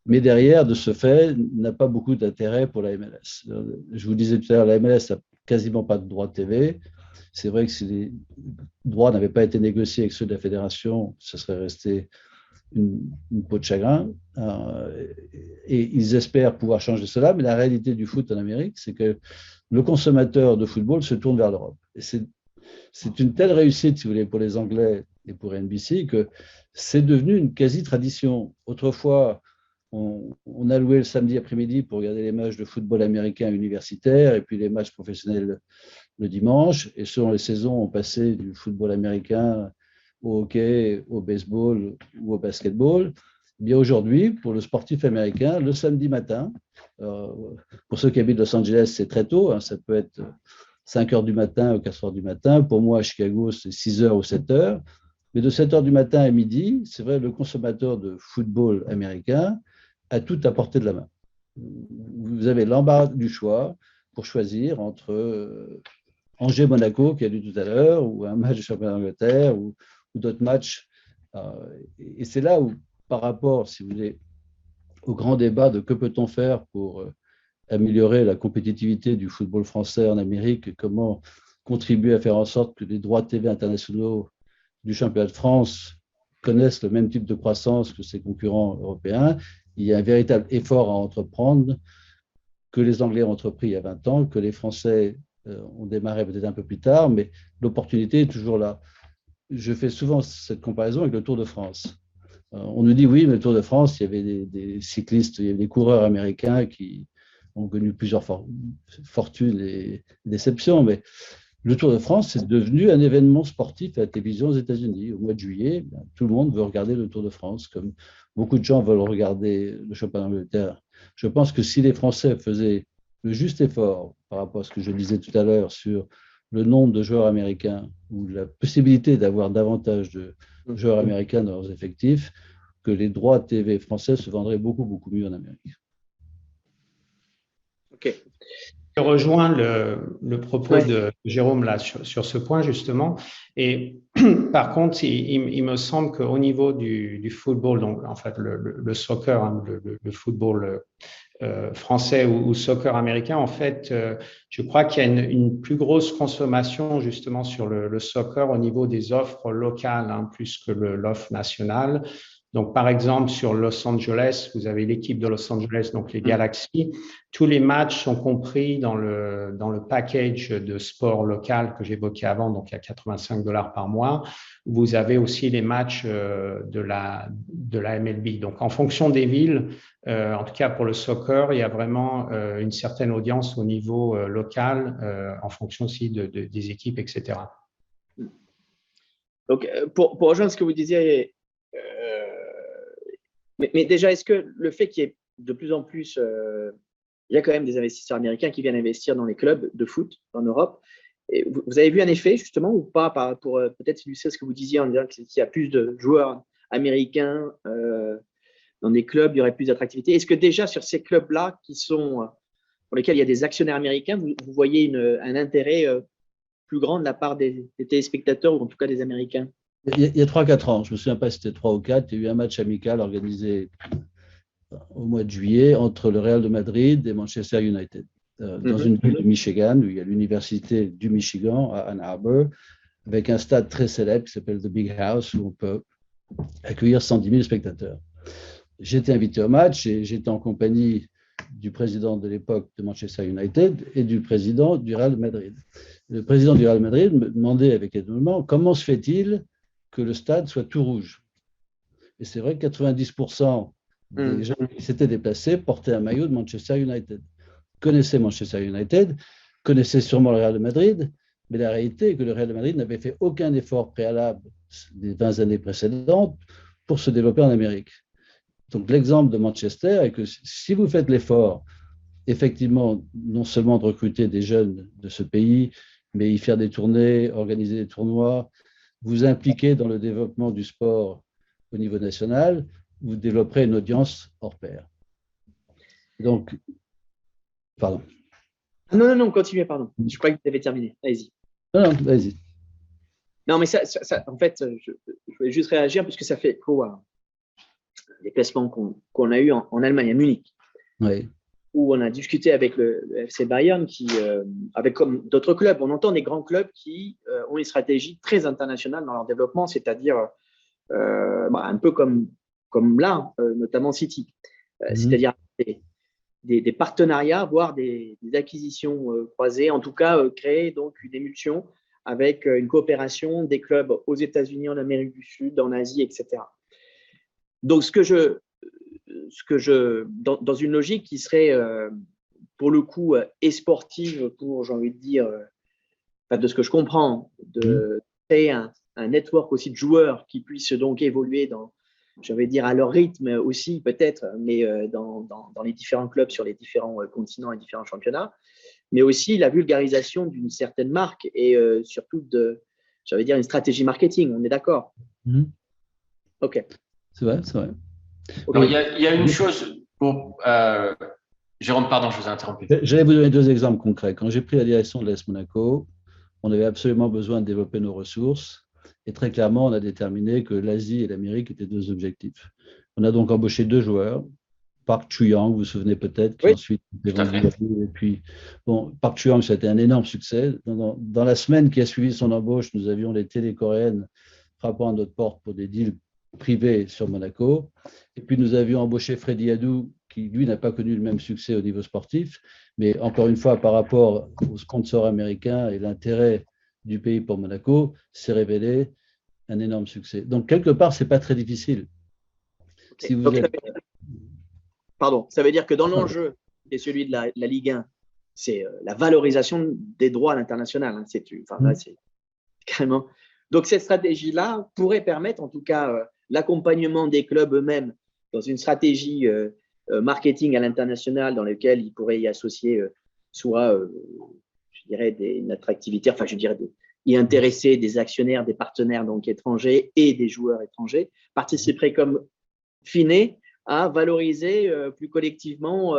Mais derrière, de ce fait, n'a pas beaucoup d'intérêt pour la MLS. Je vous disais tout à l'heure, la MLS n'a quasiment pas de droits de TV. C'est vrai que si les droits n'avaient pas été négociés avec ceux de la fédération, ce serait resté une peau de chagrin. Et ils espèrent pouvoir changer cela, mais la réalité du foot en Amérique, c'est que le consommateur de football se tourne vers l'Europe. Et c'est une telle réussite, si vous voulez, pour les Anglais et pour NBC, que c'est devenu une quasi-tradition. Autrefois, on a loué le samedi après-midi pour regarder les matchs de football américain universitaire et puis les matchs professionnels le dimanche. Et selon les saisons, on passait du football américain au hockey, au baseball ou au basketball. Eh bien aujourd'hui, pour le sportif américain, le samedi matin, pour ceux qui habitent Los Angeles, c'est très tôt, hein, ça peut être 5 heures du matin ou 4 heures du matin. Pour moi, à Chicago, c'est 6 heures ou 7 heures. Mais de 7 heures du matin à midi, c'est vrai, le consommateur de football américain a tout à portée de la main. Vous avez l'embarras du choix pour choisir entre Angers-Monaco, qui a lu tout à l'heure, ou un match de championnat d'Angleterre, ou d'autres matchs. Et c'est là où, par rapport, si vous voulez, au grand débat de que peut-on faire pour améliorer la compétitivité du football français en Amérique, et comment contribuer à faire en sorte que les droits TV internationaux du championnat de France connaissent le même type de croissance que ses concurrents européens, il y a un véritable effort à entreprendre que les Anglais ont entrepris il y a 20 ans, que les Français ont démarré peut-être un peu plus tard, mais l'opportunité est toujours là. Je fais souvent cette comparaison avec le Tour de France. On nous dit oui, mais le Tour de France, il y avait des cyclistes, il y avait des coureurs américains qui ont connu plusieurs fortunes et déceptions, mais le Tour de France est devenu un événement sportif à la télévision aux États-Unis. Au mois de juillet, tout le monde veut regarder le Tour de France, comme beaucoup de gens veulent regarder le championnat d'Angleterre. Je pense que si les Français faisaient le juste effort par rapport à ce que je disais tout à l'heure sur le nombre de joueurs américains ou la possibilité d'avoir davantage de joueurs américains dans leurs effectifs, que les droits TV français se vendraient beaucoup, beaucoup mieux en Amérique. Ok. Je rejoins le propos de Jérôme là sur ce point justement. Et par contre, il me semble qu'au niveau du football, donc en fait le soccer, hein, le football français ou soccer américain, en fait, je crois qu'il y a une plus grosse consommation justement sur le soccer au niveau des offres locales, hein, plus que l'offre nationale. Donc, par exemple, sur Los Angeles, vous avez l'équipe de Los Angeles, donc les Galaxy. Tous les matchs sont compris dans le package de sport local que j'évoquais avant, donc à $85 par mois. Vous avez aussi les matchs de la MLB. Donc, en fonction des villes, en tout cas pour le soccer, il y a vraiment une certaine audience au niveau local, en fonction aussi des équipes, etc. Donc, pour rejoindre ce que vous disiez, mais déjà, est-ce que le fait qu'il y ait de plus en plus, il y a quand même des investisseurs américains qui viennent investir dans les clubs de foot en Europe, et vous avez vu un effet justement ou pas pour peut-être illustrer ce que vous disiez en disant qu'il y a plus de joueurs américains dans des clubs, il y aurait plus d'attractivité. Est-ce que déjà sur ces clubs-là pour lesquels il y a des actionnaires américains, vous voyez un intérêt plus grand de la part des téléspectateurs ou en tout cas des Américains? Il y a 3-4 ans, je ne me souviens pas si c'était 3 ou 4, il y a eu un match amical organisé au mois de juillet entre le Real de Madrid et Manchester United, dans une ville de Michigan, où il y a l'université du Michigan, à Ann Arbor, avec un stade très célèbre qui s'appelle The Big House, où on peut accueillir 110 000 spectateurs. J'ai été invité au match et j'étais en compagnie du président de l'époque de Manchester United et du président du Real de Madrid. Le président du Real de Madrid me demandait avec étonnement comment se fait-il que le stade soit tout rouge. Et c'est vrai que 90% des gens qui s'étaient déplacés portaient un maillot de Manchester United. Connaissaient Manchester United, connaissaient sûrement le Real de Madrid, mais la réalité est que le Real de Madrid n'avait fait aucun effort préalable des 20 années précédentes pour se développer en Amérique. Donc l'exemple de Manchester est que si vous faites l'effort, effectivement, non seulement de recruter des jeunes de ce pays, mais y faire des tournées, organiser des tournois, vous impliquer dans le développement du sport au niveau national, vous développerez une audience hors pair. Donc, pardon. Non, continuez, pardon. Je crois que vous avez terminé. Allez-y. Non, vas-y. Non, mais ça, en fait, je voulais juste réagir puisque ça fait écho à des placements qu'on a eu en Allemagne, à Munich, oui. Où on a discuté avec le FC Bayern, avec comme d'autres clubs. On entend des grands clubs qui ont une stratégie très internationale dans leur développement, c'est-à-dire un peu comme là, notamment City. C'est-à-dire des partenariats, voire des acquisitions croisées, en tout cas créer donc une émulsion avec une coopération des clubs aux États-Unis, en Amérique du Sud, en Asie, etc. Donc, ce que dans une logique qui serait, pour le coup, et sportive pour, j'ai envie de dire, de ce que je comprends, de créer un network aussi de joueurs qui puissent donc évoluer à leur rythme aussi peut-être, mais dans les différents clubs sur les différents continents et différents championnats, mais aussi la vulgarisation d'une certaine marque et surtout une stratégie marketing. On est d'accord? Ok. C'est vrai, c'est vrai. Alors, il y a une chose pour Jérôme, pardon, je vous ai interrompu. J'allais vous donner 2 exemples concrets. Quand j'ai pris la direction de l'AS Monaco, on avait absolument besoin de développer nos ressources. Et très clairement, on a déterminé que l'Asie et l'Amérique étaient 2 objectifs. On a donc embauché 2 joueurs. Park Chu-Yang, vous vous souvenez peut-être, qui ensuite était vendu à nous. Et puis, bon, Park Chu-Yang, ça a été un énorme succès. Dans la semaine qui a suivi son embauche, nous avions les télé coréennes frappant à notre porte pour des deals privés sur Monaco. Et puis, nous avions embauché Freddy Adu, qui, lui, n'a pas connu le même succès au niveau sportif. Mais encore une fois, par rapport aux sponsors américains et l'intérêt du pays pour Monaco, s'est révélé un énorme succès. Donc, quelque part, ce n'est pas très difficile. Okay. Si vous êtes... Ça veut dire que dans l'enjeu, qui est celui de la Ligue 1, c'est la valorisation des droits à l'international. Hein, c'est carrément. Donc, cette stratégie-là pourrait permettre, en tout cas, l'accompagnement des clubs eux-mêmes dans une stratégie marketing à l'international dans laquelle ils pourraient y associer soit, une attractivité, y intéresser des actionnaires, des partenaires donc étrangers et des joueurs étrangers, participerait comme Finet à valoriser plus collectivement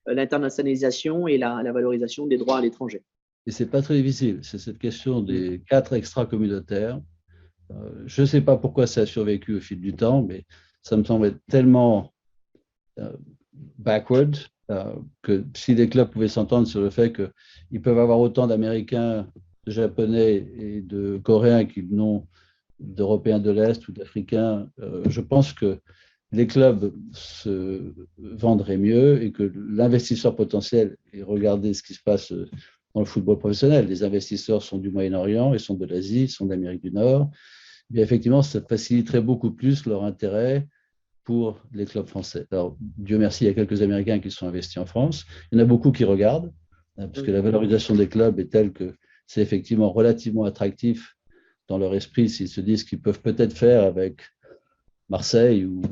l'internationalisation et la valorisation des droits à l'étranger. Et ce n'est pas très difficile. C'est cette question des 4 extra-communautaires. Je ne sais pas pourquoi ça a survécu au fil du temps, mais ça me semble être tellement backward que si les clubs pouvaient s'entendre sur le fait qu'ils peuvent avoir autant d'Américains, de Japonais et de Coréens qu'ils n'ont d'Européens de l'Est ou d'Africains, je pense que les clubs se vendraient mieux et que l'investisseur potentiel, et regardez ce qui se passe dans le football professionnel, les investisseurs sont du Moyen-Orient, ils sont de l'Asie, ils sont d'Amérique du Nord, bien effectivement, ça faciliterait beaucoup plus leur intérêt pour les clubs français. Alors, Dieu merci, il y a quelques Américains qui sont investis en France. Il y en a beaucoup qui regardent, parce que la valorisation des clubs est telle que c'est effectivement relativement attractif dans leur esprit s'ils se disent qu'ils peuvent peut-être faire avec Marseille ou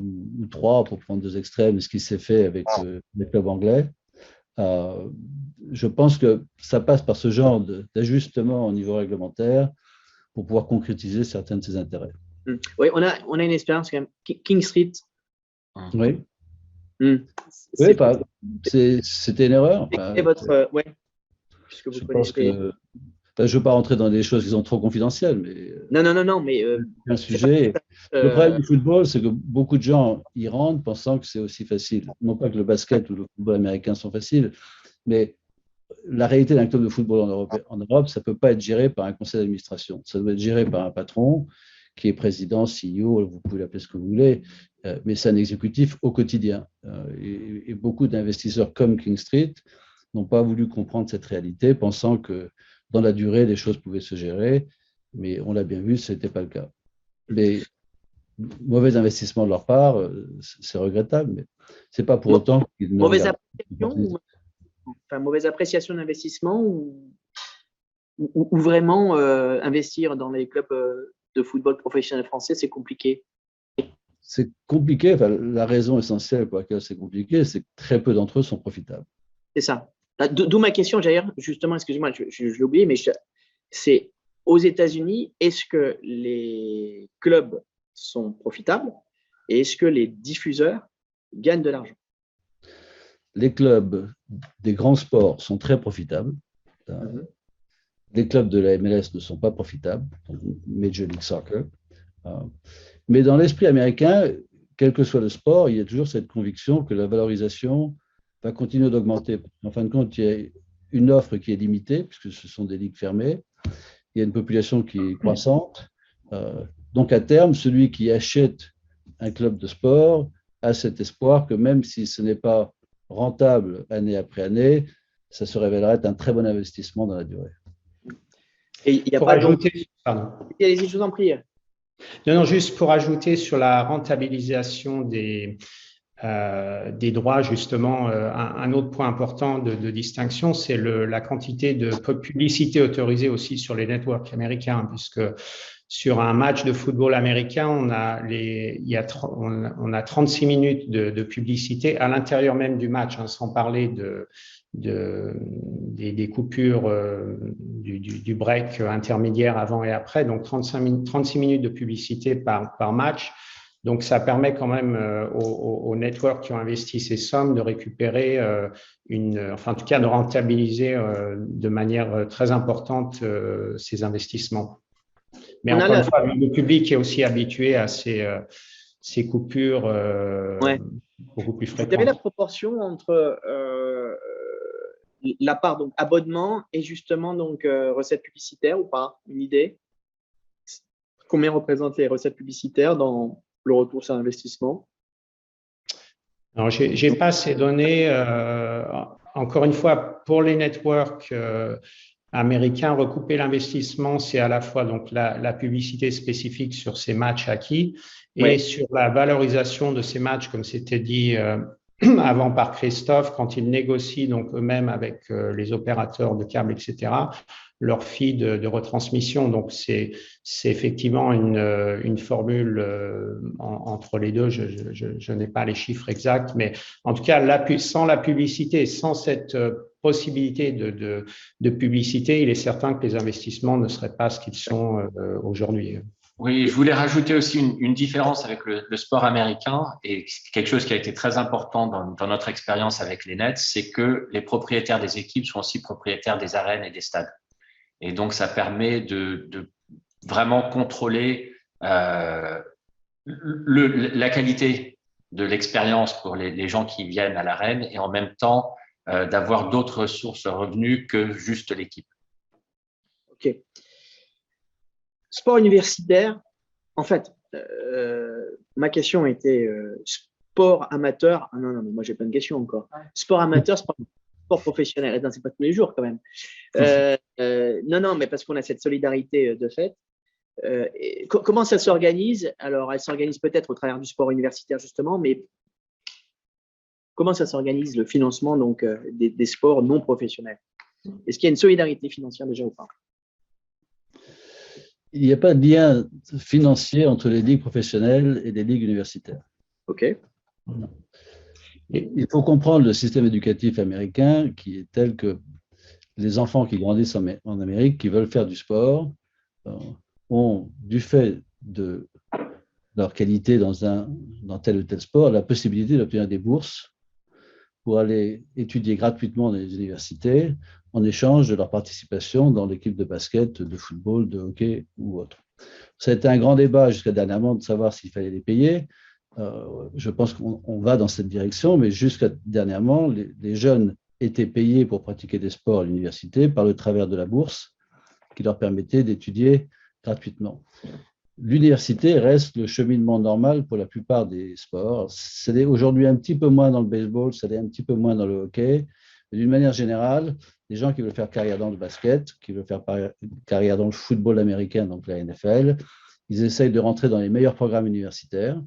Troyes, pour prendre 2 extrêmes, ce qui s'est fait avec les clubs anglais. Je pense que ça passe par ce genre d'ajustement au niveau réglementaire pour pouvoir concrétiser certains de ses intérêts. Oui, on a une expérience quand même. King Street. Oui. C'était une erreur. Et votre, puisque vous connaissez. Je ne veux pas rentrer dans des choses qui sont trop confidentielles, mais non, mais un sujet. Le problème du football, c'est que beaucoup de gens y rentrent pensant que c'est aussi facile. Non pas que le basket ou le football américain sont faciles, mais la réalité d'un club de football en Europe, ça ne peut pas être géré par un conseil d'administration. Ça doit être géré par un patron qui est président, CEO, vous pouvez l'appeler ce que vous voulez, mais c'est un exécutif au quotidien. Et beaucoup d'investisseurs comme King Street n'ont pas voulu comprendre cette réalité, pensant que dans la durée, les choses pouvaient se gérer, mais on l'a bien vu, ce n'était pas le cas. Mais mauvais investissement de leur part, c'est regrettable, mais ce n'est pas pour autant qu'ils ne... Mauvaise appréciation d'investissement ou vraiment investir dans les clubs de football professionnel français, c'est compliqué? C'est compliqué. La raison essentielle pour laquelle c'est compliqué, c'est que très peu d'entre eux sont profitables. C'est ça. D'où ma question, Jair, justement, excusez-moi, je l'ai oublié, mais c'est aux États-Unis, est-ce que les clubs sont profitables et est-ce que les diffuseurs gagnent de l'argent? Les clubs des grands sports sont très profitables. Les clubs de la MLS ne sont pas profitables, donc Major League Soccer. Mais dans l'esprit américain, quel que soit le sport, il y a toujours cette conviction que la valorisation va continuer d'augmenter. En fin de compte, il y a une offre qui est limitée, puisque ce sont des ligues fermées. Il y a une population qui est croissante. Donc, à terme, celui qui achète un club de sport a cet espoir que même si ce n'est pas rentable année après année, ça se révélerait être un très bon investissement dans la durée. Et il y a pas ajouter, allez-y, je vous en prie. Non, juste pour ajouter sur la rentabilisation des des droits, justement, un autre point important de distinction, c'est la quantité de publicité autorisée aussi sur les networks américains, puisque sur un match de football américain, on a 36 minutes de publicité à l'intérieur même du match, hein, sans parler des coupures du break intermédiaire avant et après, donc 36 minutes de publicité par match. Donc, ça permet quand même aux networks qui ont investi ces sommes de récupérer enfin, en tout cas, de rentabiliser de manière très importante ces investissements. Mais encore une fois, le public est aussi habitué à ces coupures beaucoup plus fréquentes. Vous avez la proportion entre la part donc abonnement et justement donc recettes publicitaires ou pas? Une idée? Combien représentent les recettes publicitaires dans le retour sur investissement? Alors, j'ai pas ces données. Encore une fois, pour les networks américains, recouper l'investissement, c'est à la fois donc la publicité spécifique sur ces matchs acquis et sur la valorisation de ces matchs, comme c'était dit avant par Christophe, quand ils négocient donc eux-mêmes avec les opérateurs de câbles, etc., leur fee de retransmission. Donc, c'est effectivement une formule entre les deux. Je n'ai pas les chiffres exacts, mais en tout cas, sans la publicité, sans cette possibilité de publicité, il est certain que les investissements ne seraient pas ce qu'ils sont aujourd'hui. Oui, je voulais rajouter aussi une différence avec le sport américain et quelque chose qui a été très important dans notre expérience avec les Nets, c'est que les propriétaires des équipes sont aussi propriétaires des arènes et des stades. Et donc, ça permet de vraiment contrôler la qualité de l'expérience pour les gens qui viennent à l'arène et en même temps d'avoir d'autres sources de revenus que juste l'équipe. OK. Sport universitaire, en fait, ma question était sport amateur. Ah non, mais moi, j'ai plein de questions encore. Sport amateur, sport professionnel. Attends, c'est pas tous les jours quand même. Non, mais parce qu'on a cette solidarité de fait. Comment ça s'organise? Alors, elle s'organise peut-être au travers du sport universitaire, justement, mais comment ça s'organise le financement donc, des sports non professionnels? Est-ce qu'il y a une solidarité financière déjà ou pas? Il n'y a pas de lien financier entre les ligues professionnelles et les ligues universitaires. OK. Non. Il faut comprendre le système éducatif américain qui est tel que les enfants qui grandissent en Amérique, qui veulent faire du sport, ont, du fait de leur qualité dans tel ou tel sport, la possibilité d'obtenir des bourses pour aller étudier gratuitement dans les universités en échange de leur participation dans l'équipe de basket, de football, de hockey ou autre. Ça a été un grand débat jusqu'à dernièrement de savoir s'il fallait les payer. Je pense qu'on va dans cette direction, mais jusqu'à dernièrement, les jeunes étaient payés pour pratiquer des sports à l'université par le travers de la bourse qui leur permettait d'étudier gratuitement. L'université reste le cheminement normal pour la plupart des sports. C'est aujourd'hui un petit peu moins dans le baseball, c'est un petit peu moins dans le hockey. Mais d'une manière générale, les gens qui veulent faire carrière dans le basket, qui veulent faire carrière dans le football américain, donc la NFL, ils essayent de rentrer dans les meilleurs programmes universitaires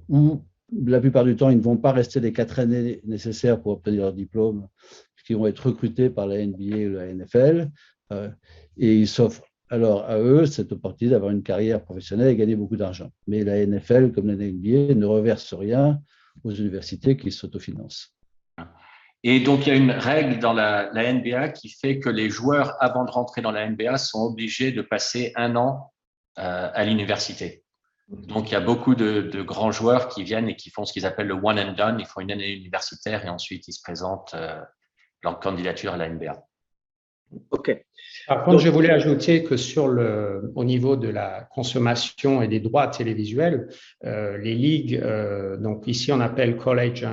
où la plupart du temps, ils ne vont pas rester les 4 années nécessaires pour obtenir leur diplôme, puisqu'ils vont être recrutés par la NBA ou la NFL, et ils s'offrent alors à eux cette opportunité d'avoir une carrière professionnelle et gagner beaucoup d'argent. Mais la NFL, comme la NBA, ne reverse rien aux universités qui s'autofinancent. Et donc, il y a une règle dans la NBA qui fait que les joueurs, avant de rentrer dans la NBA, sont obligés de passer 1 an à l'université. Donc, il y a beaucoup de grands joueurs qui viennent et qui font ce qu'ils appellent le one and done. Ils font une année universitaire et ensuite ils se présentent leur candidature à la NBA. OK. Par contre, je voulais ajouter que au niveau de la consommation et des droits télévisuels, les ligues, donc ici on appelle college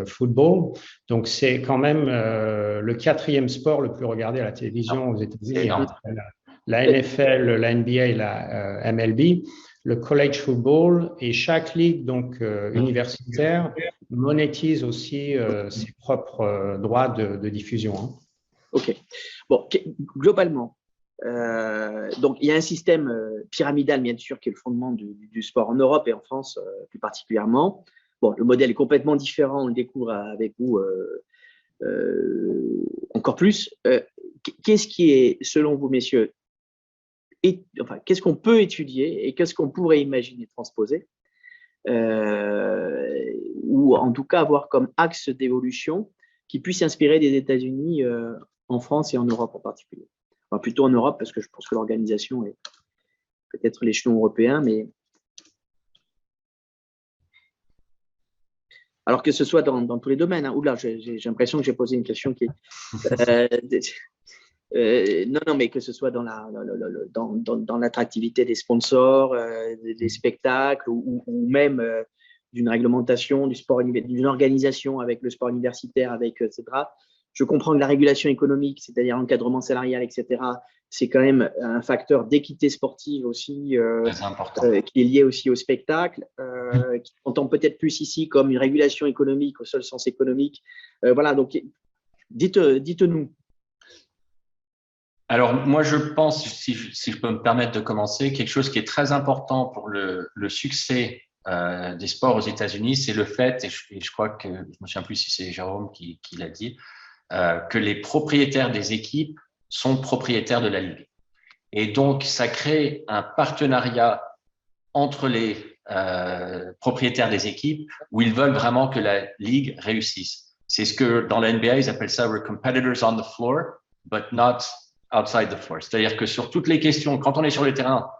football, donc c'est quand même le 4e sport le plus regardé à la télévision aux États-Unis. La NFL, la NBA et la MLB, le college football et chaque ligue donc universitaire monétise aussi ses propres droits de diffusion. Hein. OK. Bon, globalement, donc il y a un système pyramidal, bien sûr, qui est le fondement du sport en Europe et en France plus particulièrement. bon, le modèle est complètement différent, on le découvre avec vous encore plus. Qu'est-ce qui est, selon vous, messieurs, qu'est-ce qu'on peut étudier et qu'est-ce qu'on pourrait imaginer transposer, ou en tout cas avoir comme axe d'évolution qui puisse s'inspirer des États-Unis en France et en Europe en particulier. Enfin, plutôt en Europe, parce que je pense que l'organisation est peut-être l'échelon européen, mais alors que ce soit dans tous les domaines. Hein. Oula, j'ai l'impression que j'ai posé une question qui est… non, mais que ce soit dans l'attractivité des sponsors, des spectacles, ou même d'une réglementation du sport, d'une organisation avec le sport universitaire, etc. Je comprends que la régulation économique, c'est-à-dire l'encadrement salarial, etc., c'est quand même un facteur d'équité sportive aussi, qui est lié aussi au spectacle, qui entend peut-être plus ici comme une régulation économique au seul sens économique. Voilà, donc dites-nous. Alors, moi, je pense, si je peux me permettre de commencer, quelque chose qui est très important pour le succès des sports aux États-Unis, c'est le fait, et je crois que, je me souviens plus si c'est Jérôme qui l'a dit, que les propriétaires des équipes sont propriétaires de la ligue. Et donc, ça crée un partenariat entre les propriétaires des équipes où ils veulent vraiment que la ligue réussisse. C'est ce que dans la NBA, ils appellent ça « we're competitors on the floor, but not outside the floor ». C'est-à-dire que sur toutes les questions, quand on est sur le terrain,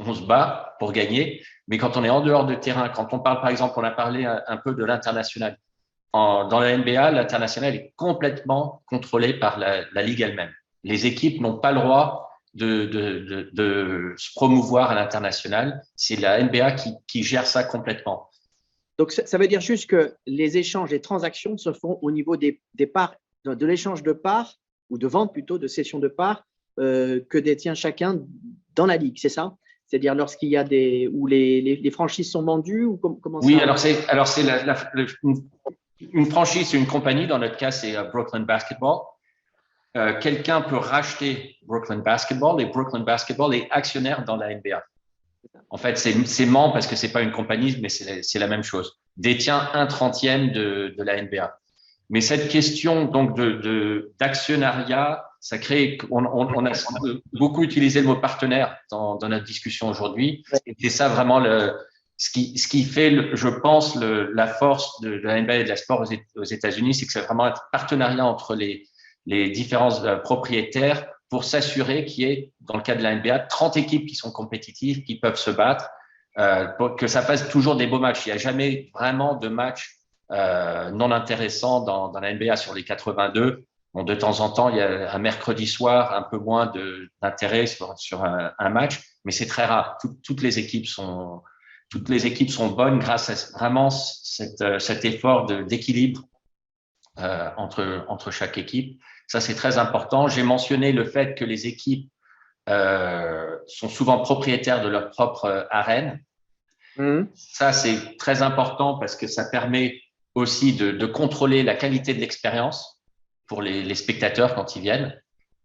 on se bat pour gagner, mais quand on est en dehors de terrain, quand on parle, par exemple, on a parlé un peu de l'international. Dans la NBA, l'international est complètement contrôlé par la ligue elle-même. Les équipes n'ont pas le droit de se promouvoir à l'international. C'est la NBA qui gère ça complètement. Donc, ça veut dire juste que les échanges, les transactions se font au niveau des parts, de l'échange de parts, ou de vente plutôt, de cession de parts, que détient chacun dans la ligue, c'est ça? C'est-à-dire lorsqu'il y a où les franchises sont vendues, ou comment ça? Oui, alors c'est une franchise, c'est une compagnie. Dans notre cas, c'est Brooklyn Basketball. Quelqu'un peut racheter Brooklyn Basketball, et Brooklyn Basketball est actionnaire dans la NBA. En fait, c'est membre parce que c'est pas une compagnie, mais c'est la même chose. Détient 1/30 de la NBA. Mais cette question donc d'actionnariat, ça crée. On a beaucoup utilisé le mot partenaire dans notre discussion aujourd'hui. Et c'est ça vraiment ce qui fait, je pense, la force de la NBA et de la sport aux États-Unis, c'est que c'est vraiment un partenariat entre les différents propriétaires pour s'assurer qu'il y ait, dans le cas de la NBA, 30 équipes qui sont compétitives, qui peuvent se battre, pour que ça fasse toujours des beaux matchs. Il n'y a jamais vraiment de match non intéressant dans la NBA sur les 82. Bon, de temps en temps, il y a un mercredi soir un peu moins d'intérêt sur un match, mais c'est très rare. Toutes les équipes sont bonnes grâce à vraiment cet effort d'équilibre entre chaque équipe. Ça, c'est très important. J'ai mentionné le fait que les équipes sont souvent propriétaires de leur propre arène. Ça, c'est très important parce que ça permet aussi de contrôler la qualité de l'expérience pour les spectateurs quand ils viennent.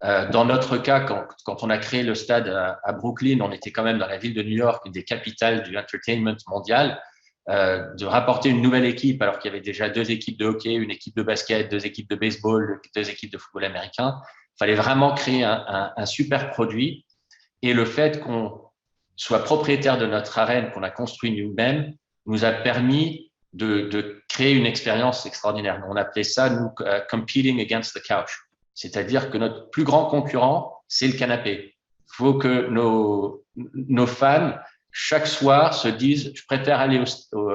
Dans notre cas, quand on a créé le stade à Brooklyn, on était quand même dans la ville de New York, une des capitales du entertainment mondial. De rapporter une nouvelle équipe alors qu'il y avait déjà 2 équipes de hockey, une équipe de basket, 2 équipes de baseball, 2 équipes de football américain. Il fallait vraiment créer un super produit. Et le fait qu'on soit propriétaire de notre arène qu'on a construit nous-mêmes nous a permis de créer une expérience extraordinaire. On appelait ça, nous, competing against the couch. C'est-à-dire que notre plus grand concurrent, c'est le canapé. Il faut que nos fans, chaque soir, se disent « je préfère aller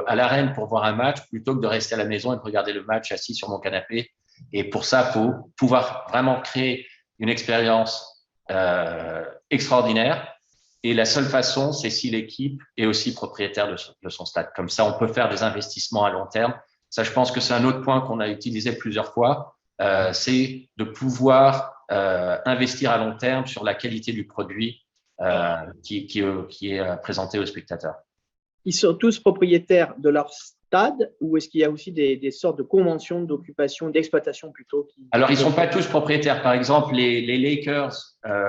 à l'arène pour voir un match plutôt que de rester à la maison et de regarder le match assis sur mon canapé ». Et pour ça, il faut pouvoir vraiment créer une expérience extraordinaire. Et la seule façon, c'est si l'équipe est aussi propriétaire de son stade. Comme ça, on peut faire des investissements à long terme. Ça, je pense que c'est un autre point qu'on a utilisé plusieurs fois. C'est de pouvoir investir à long terme sur la qualité du produit qui est présenté aux spectateurs. Ils sont tous propriétaires de leur stade, ou est-ce qu'il y a aussi des sortes de conventions d'occupation, d'exploitation plutôt Alors, ils ne sont pas tous propriétaires. Par exemple, les Lakers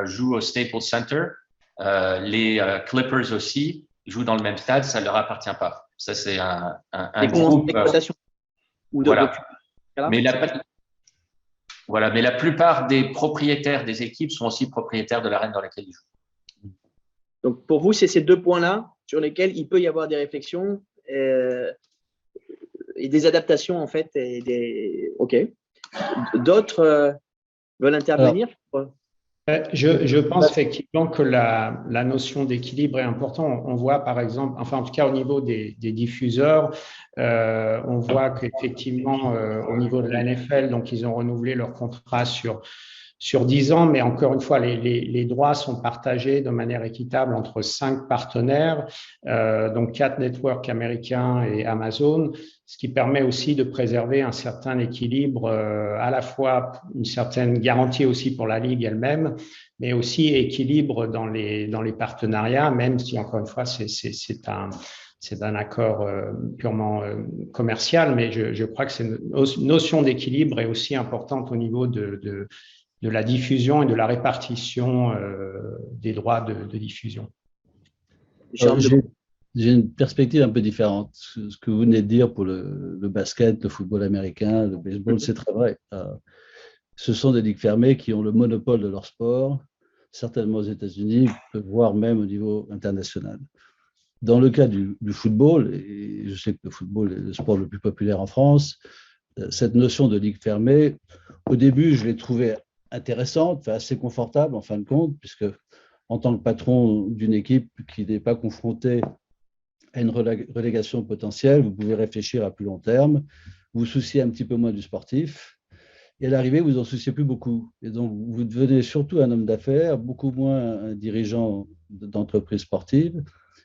jouent au Staples Center. Les Clippers aussi jouent dans le même stade, ça ne leur appartient pas. Ça, c'est un Des conventions groupe. d'exploitation ou de Voilà. voilà. Mais la plupart des propriétaires des équipes sont aussi propriétaires de l'arène dans laquelle ils jouent. Donc, pour vous, c'est ces deux points-là sur lesquels il peut y avoir des réflexions et des adaptations, en fait. OK. D'autres veulent intervenir? Je pense effectivement que la notion d'équilibre est importante. On voit par exemple, enfin en tout cas au niveau des diffuseurs, on voit qu'effectivement au niveau de la NFL, donc ils ont renouvelé leur contrat sur 10 ans, mais encore une fois, les droits sont partagés de manière équitable entre 5 partenaires, donc 4 networks américains et Amazon, ce qui permet aussi de préserver un certain équilibre, à la fois une certaine garantie aussi pour la Ligue elle-même, mais aussi équilibre dans les partenariats, même si encore une fois, c'est un accord purement commercial, mais je crois que cette notion d'équilibre est aussi importante au niveau de la diffusion et de la répartition des droits de diffusion. J'ai une perspective un peu différente. Ce que vous venez de dire pour le basket, le football américain, le baseball, c'est très vrai. Ce sont des ligues fermées qui ont le monopole de leur sport, certainement aux États-Unis, voire même au niveau international. Dans le cas du football, et je sais que le football est le sport le plus populaire en France, cette notion de ligue fermée, au début, je l'ai trouvée intéressante, assez confortable en fin de compte, puisque en tant que patron d'une équipe qui n'est pas confrontée à une relégation potentielle, vous pouvez réfléchir à plus long terme, vous souciez un petit peu moins du sportif, et à l'arrivée, vous en souciez plus beaucoup. Et donc, vous devenez surtout un homme d'affaires, beaucoup moins un dirigeant d'entreprise sportive,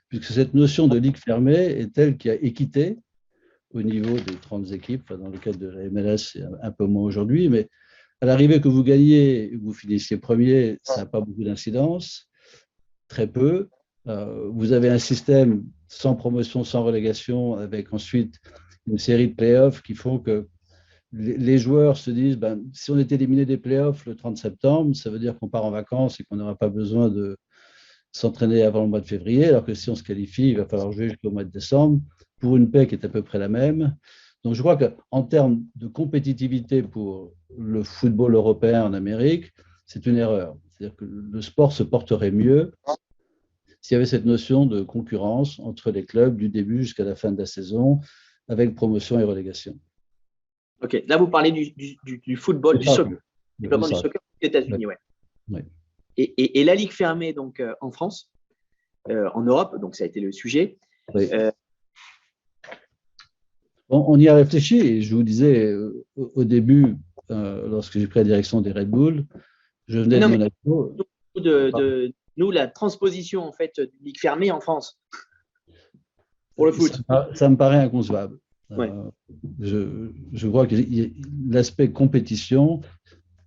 puisque cette notion de ligue fermée est telle qu'il y a équité au niveau des 30 équipes, dans le cadre de la MLS, c'est un peu moins aujourd'hui, mais à l'arrivée que vous gagnez, vous finissiez premier, ça n'a pas beaucoup d'incidence, très peu. Vous avez un système sans promotion, sans relégation, avec ensuite une série de playoffs qui font que les joueurs se disent, si on est éliminé des playoffs le 30 septembre, ça veut dire qu'on part en vacances et qu'on n'aura pas besoin de s'entraîner avant le mois de février, alors que si on se qualifie, il va falloir jouer jusqu'au mois de décembre, pour une paie qui est à peu près la même. Donc je crois qu'en termes de compétitivité pour le football européen en Amérique, c'est une erreur. C'est-à-dire que le sport se porterait mieux s'il y avait cette notion de concurrence entre les clubs du début jusqu'à la fin de la saison, avec promotion et relégation. OK. Là, vous parlez du football, du soccer. Du soccer aux États-Unis, ouais. Ouais. Et la Ligue fermée, donc, en France, en Europe, donc ça a été le sujet. Oui. On y a réfléchi, et je vous disais au début, lorsque j'ai pris la direction des Red Bull, je venais de Monaco. Nous, la transposition en fait d'une ligue fermée en France pour le foot. Ça me paraît inconcevable. Ouais. Je crois que l'aspect compétition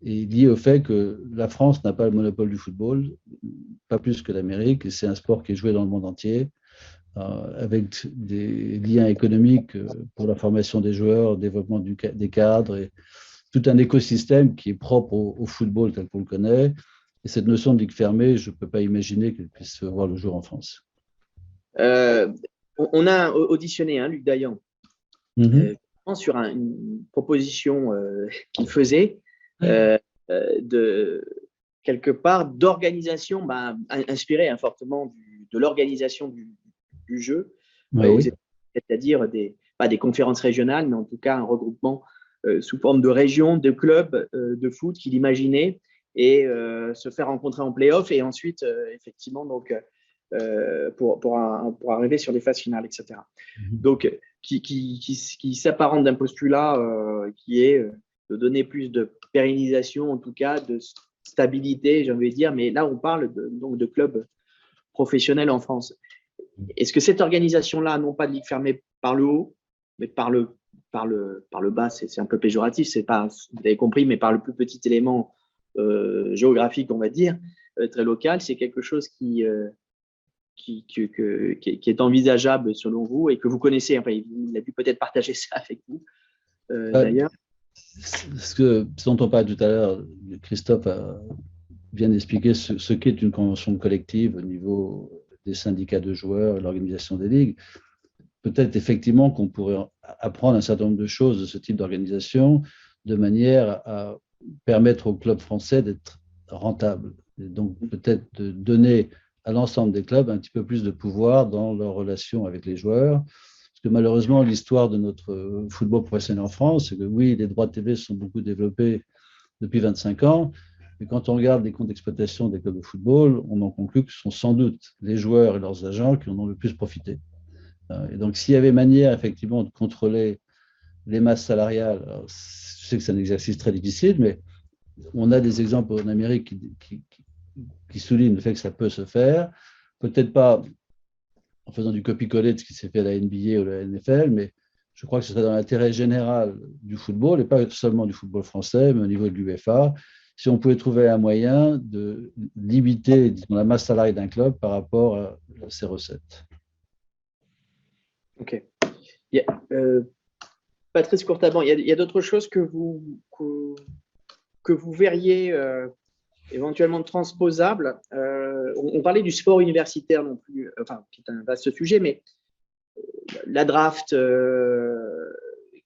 est lié au fait que la France n'a pas le monopole du football, pas plus que l'Amérique, et c'est un sport qui est joué dans le monde entier. Avec des liens économiques pour la formation des joueurs, le développement des cadres, et tout un écosystème qui est propre au football tel qu'on le connaît. Et cette notion de ligue fermée, je ne peux pas imaginer qu'elle puisse voir le jour en France. On a auditionné Luc Dayan sur une proposition qu'il faisait de quelque part d'organisation inspirée fortement de l'organisation du jeu, c'est-à-dire pas des conférences régionales, mais en tout cas un regroupement sous forme de régions, de clubs de foot qu'il imaginait et se faire rencontrer en play-off et ensuite effectivement donc pour arriver sur les phases finales, etc. Donc qui s'apparente d'un postulat qui est de donner plus de pérennisation, en tout cas de stabilité, j'ai envie de dire, mais là on parle donc de clubs professionnels en France. Est-ce que cette organisation-là, non pas de ligue fermée par le haut, mais par le bas, c'est un peu péjoratif, c'est pas, vous avez compris, mais par le plus petit élément géographique, on va dire, très local, c'est quelque chose qui est envisageable selon vous et que vous connaissez. Enfin, il a dû peut-être partager ça avec vous, d'ailleurs. Ce dont on parlait tout à l'heure, Christophe vient d'expliquer ce qu'est une convention collective au niveau des syndicats de joueurs et l'organisation des ligues. peut-être effectivement qu'on pourrait apprendre un certain nombre de choses de ce type d'organisation de manière à permettre au club français d'être rentable. Et donc peut-être de donner à l'ensemble des clubs un petit peu plus de pouvoir dans leur relation avec les joueurs. Parce que malheureusement, l'histoire de notre football professionnel en France, c'est que oui, les droits TV se sont beaucoup développés depuis 25 ans, mais quand on regarde les comptes d'exploitation des clubs de football, on en conclut que ce sont sans doute les joueurs et leurs agents qui en ont le plus profité. Et donc, s'il y avait manière, effectivement, de contrôler les masses salariales, alors, je sais que c'est un exercice très difficile, mais on a des exemples en Amérique qui soulignent le fait que ça peut se faire. Peut-être pas en faisant du copie-coller de ce qui s'est fait à la NBA ou à la NFL, mais je crois que ce serait dans l'intérêt général du football, et pas seulement du football français, mais au niveau de l'UEFA, si on pouvait trouver un moyen de limiter, disons, la masse salariale d'un club par rapport à ses recettes. Ok. Patrice Courtaban, il y a d'autres choses que vous verriez éventuellement transposables. On parlait du sport universitaire non plus, enfin, qui est un vaste sujet, mais la draft,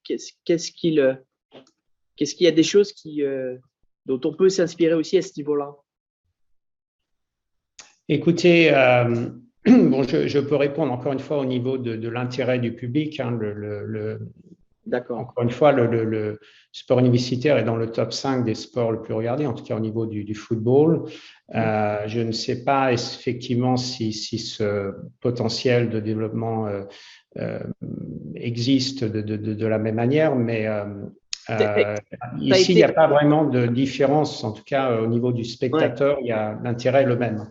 qu'est-ce qu'il y a des choses dont on peut s'inspirer aussi à ce niveau-là? Écoutez, bon, je peux répondre encore une fois au niveau de l'intérêt du public. Hein, D'accord. Encore une fois, le sport universitaire est dans le top 5 des sports le plus regardés, en tout cas au niveau du football. Je ne sais pas effectivement si ce potentiel de développement existe de la même manière, mais ici, il n'y a pas vraiment de différence. En tout cas, au niveau du spectateur, il y a l'intérêt le même.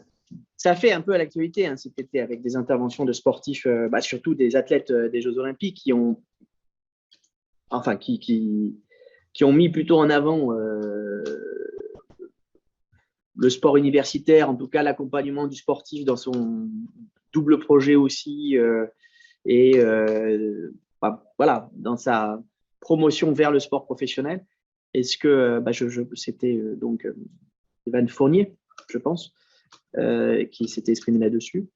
Ça a fait un peu à l'actualité cet été avec des interventions de sportifs, surtout des athlètes des Jeux Olympiques qui ont mis plutôt en avant le sport universitaire, en tout cas l'accompagnement du sportif dans son double projet aussi, voilà, dans sa promotion vers le sport professionnel. Est-ce que c'était donc Evan Fournier, je pense, qui s'était exprimé là-dessus.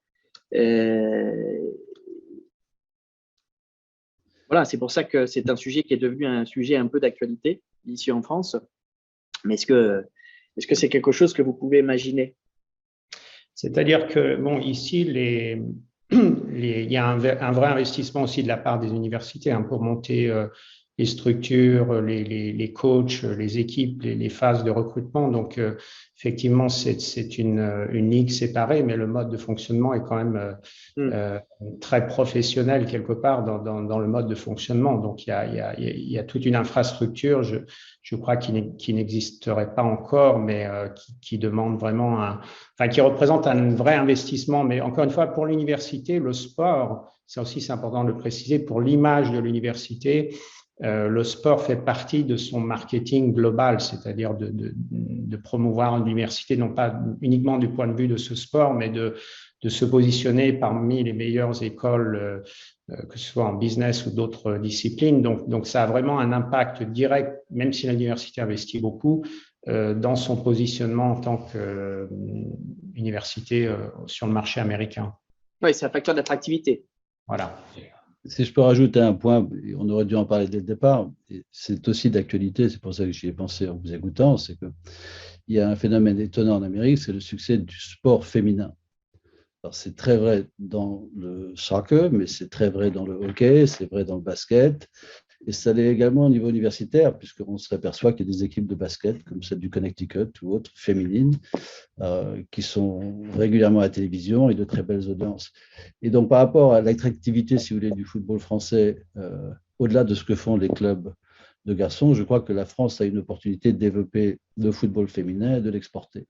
Voilà, c'est pour ça que c'est un sujet qui est devenu un sujet un peu d'actualité ici en France. Mais est-ce que c'est quelque chose que vous pouvez imaginer? C'est-à-dire que, bon, ici, il y a un vrai investissement aussi de la part des universités pour monter les structures, les coachs, les équipes, les phases de recrutement. Donc, effectivement, c'est une ligue séparée, mais le mode de fonctionnement est quand même très professionnel quelque part dans le mode de fonctionnement. Donc, il y a toute une infrastructure, je crois, qui n'existerait pas encore, mais qui demande vraiment qui représente un vrai investissement. Mais encore une fois, pour l'université, le sport, c'est important de le préciser, pour l'image de l'université, le sport fait partie de son marketing global, c'est-à-dire de promouvoir l'université, non pas uniquement du point de vue de ce sport, mais de se positionner parmi les meilleures écoles, que ce soit en business ou d'autres disciplines. Donc, ça a vraiment un impact direct, même si l'université investit beaucoup, dans son positionnement en tant qu'université sur le marché américain. Oui, c'est un facteur d'attractivité. Voilà. Si je peux rajouter un point, on aurait dû en parler dès le départ, c'est aussi d'actualité, c'est pour ça que j'y ai pensé en vous écoutant, c'est qu'il y a un phénomène étonnant en Amérique, c'est le succès du sport féminin. Alors, c'est très vrai dans le soccer, mais c'est très vrai dans le hockey, c'est vrai dans le basket, et ça l'est également au niveau universitaire, puisqu'on se aperçoit qu'il y a des équipes de basket, comme celle du Connecticut ou autres, féminines, qui sont régulièrement à la télévision et de très belles audiences. Et donc, par rapport à l'attractivité, si vous voulez, du football français, au-delà de ce que font les clubs de garçons, je crois que la France a une opportunité de développer le football féminin et de l'exporter.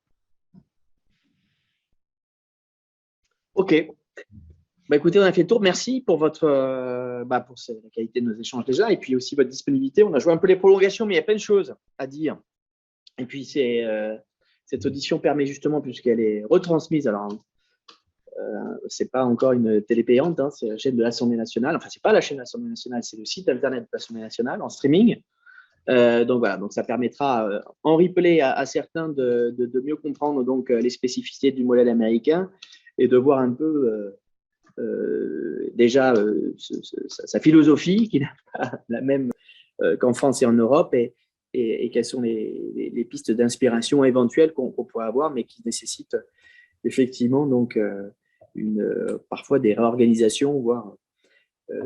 Ok. Écoutez, on a fait le tour. Merci pour la qualité de nos échanges déjà, et puis aussi votre disponibilité. On a joué un peu les prolongations, mais il y a plein de choses à dire. Et puis, cette audition permet justement, puisqu'elle est retransmise, alors c'est pas encore une télé payante, c'est la chaîne de l'Assemblée nationale. Enfin, c'est pas la chaîne de l'Assemblée nationale, c'est le site internet de l'Assemblée nationale en streaming. Donc voilà, donc ça permettra en replay à certains de mieux comprendre donc les spécificités du modèle américain et de voir un peu déjà sa philosophie, qui n'est pas la même qu'en France et en Europe, et quelles sont les pistes d'inspiration éventuelles qu'on pourrait avoir, mais qui nécessitent effectivement donc parfois des réorganisations, voire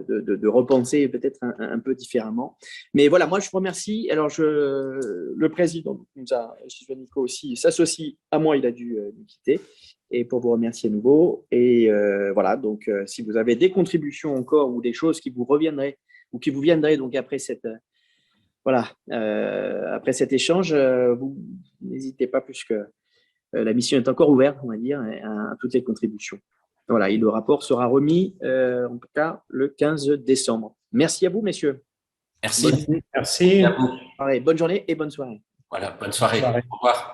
de repenser peut-être un peu différemment. Mais voilà, moi je vous remercie. Alors le président Sylvain Nico aussi s'associe à moi, il a dû nous quitter, et pour vous remercier à nouveau. Et voilà, donc si vous avez des contributions encore ou des choses qui vous reviendraient ou qui vous viendraient donc après après cet échange, vous n'hésitez pas, puisque la mission est encore ouverte, on va dire, à toutes les contributions. Voilà, et le rapport sera remis, en tout cas, le 15 décembre. Merci à vous, messieurs. Merci. Merci. À vous. Bonne journée et bonne soirée. Voilà, bonne soirée. Au revoir.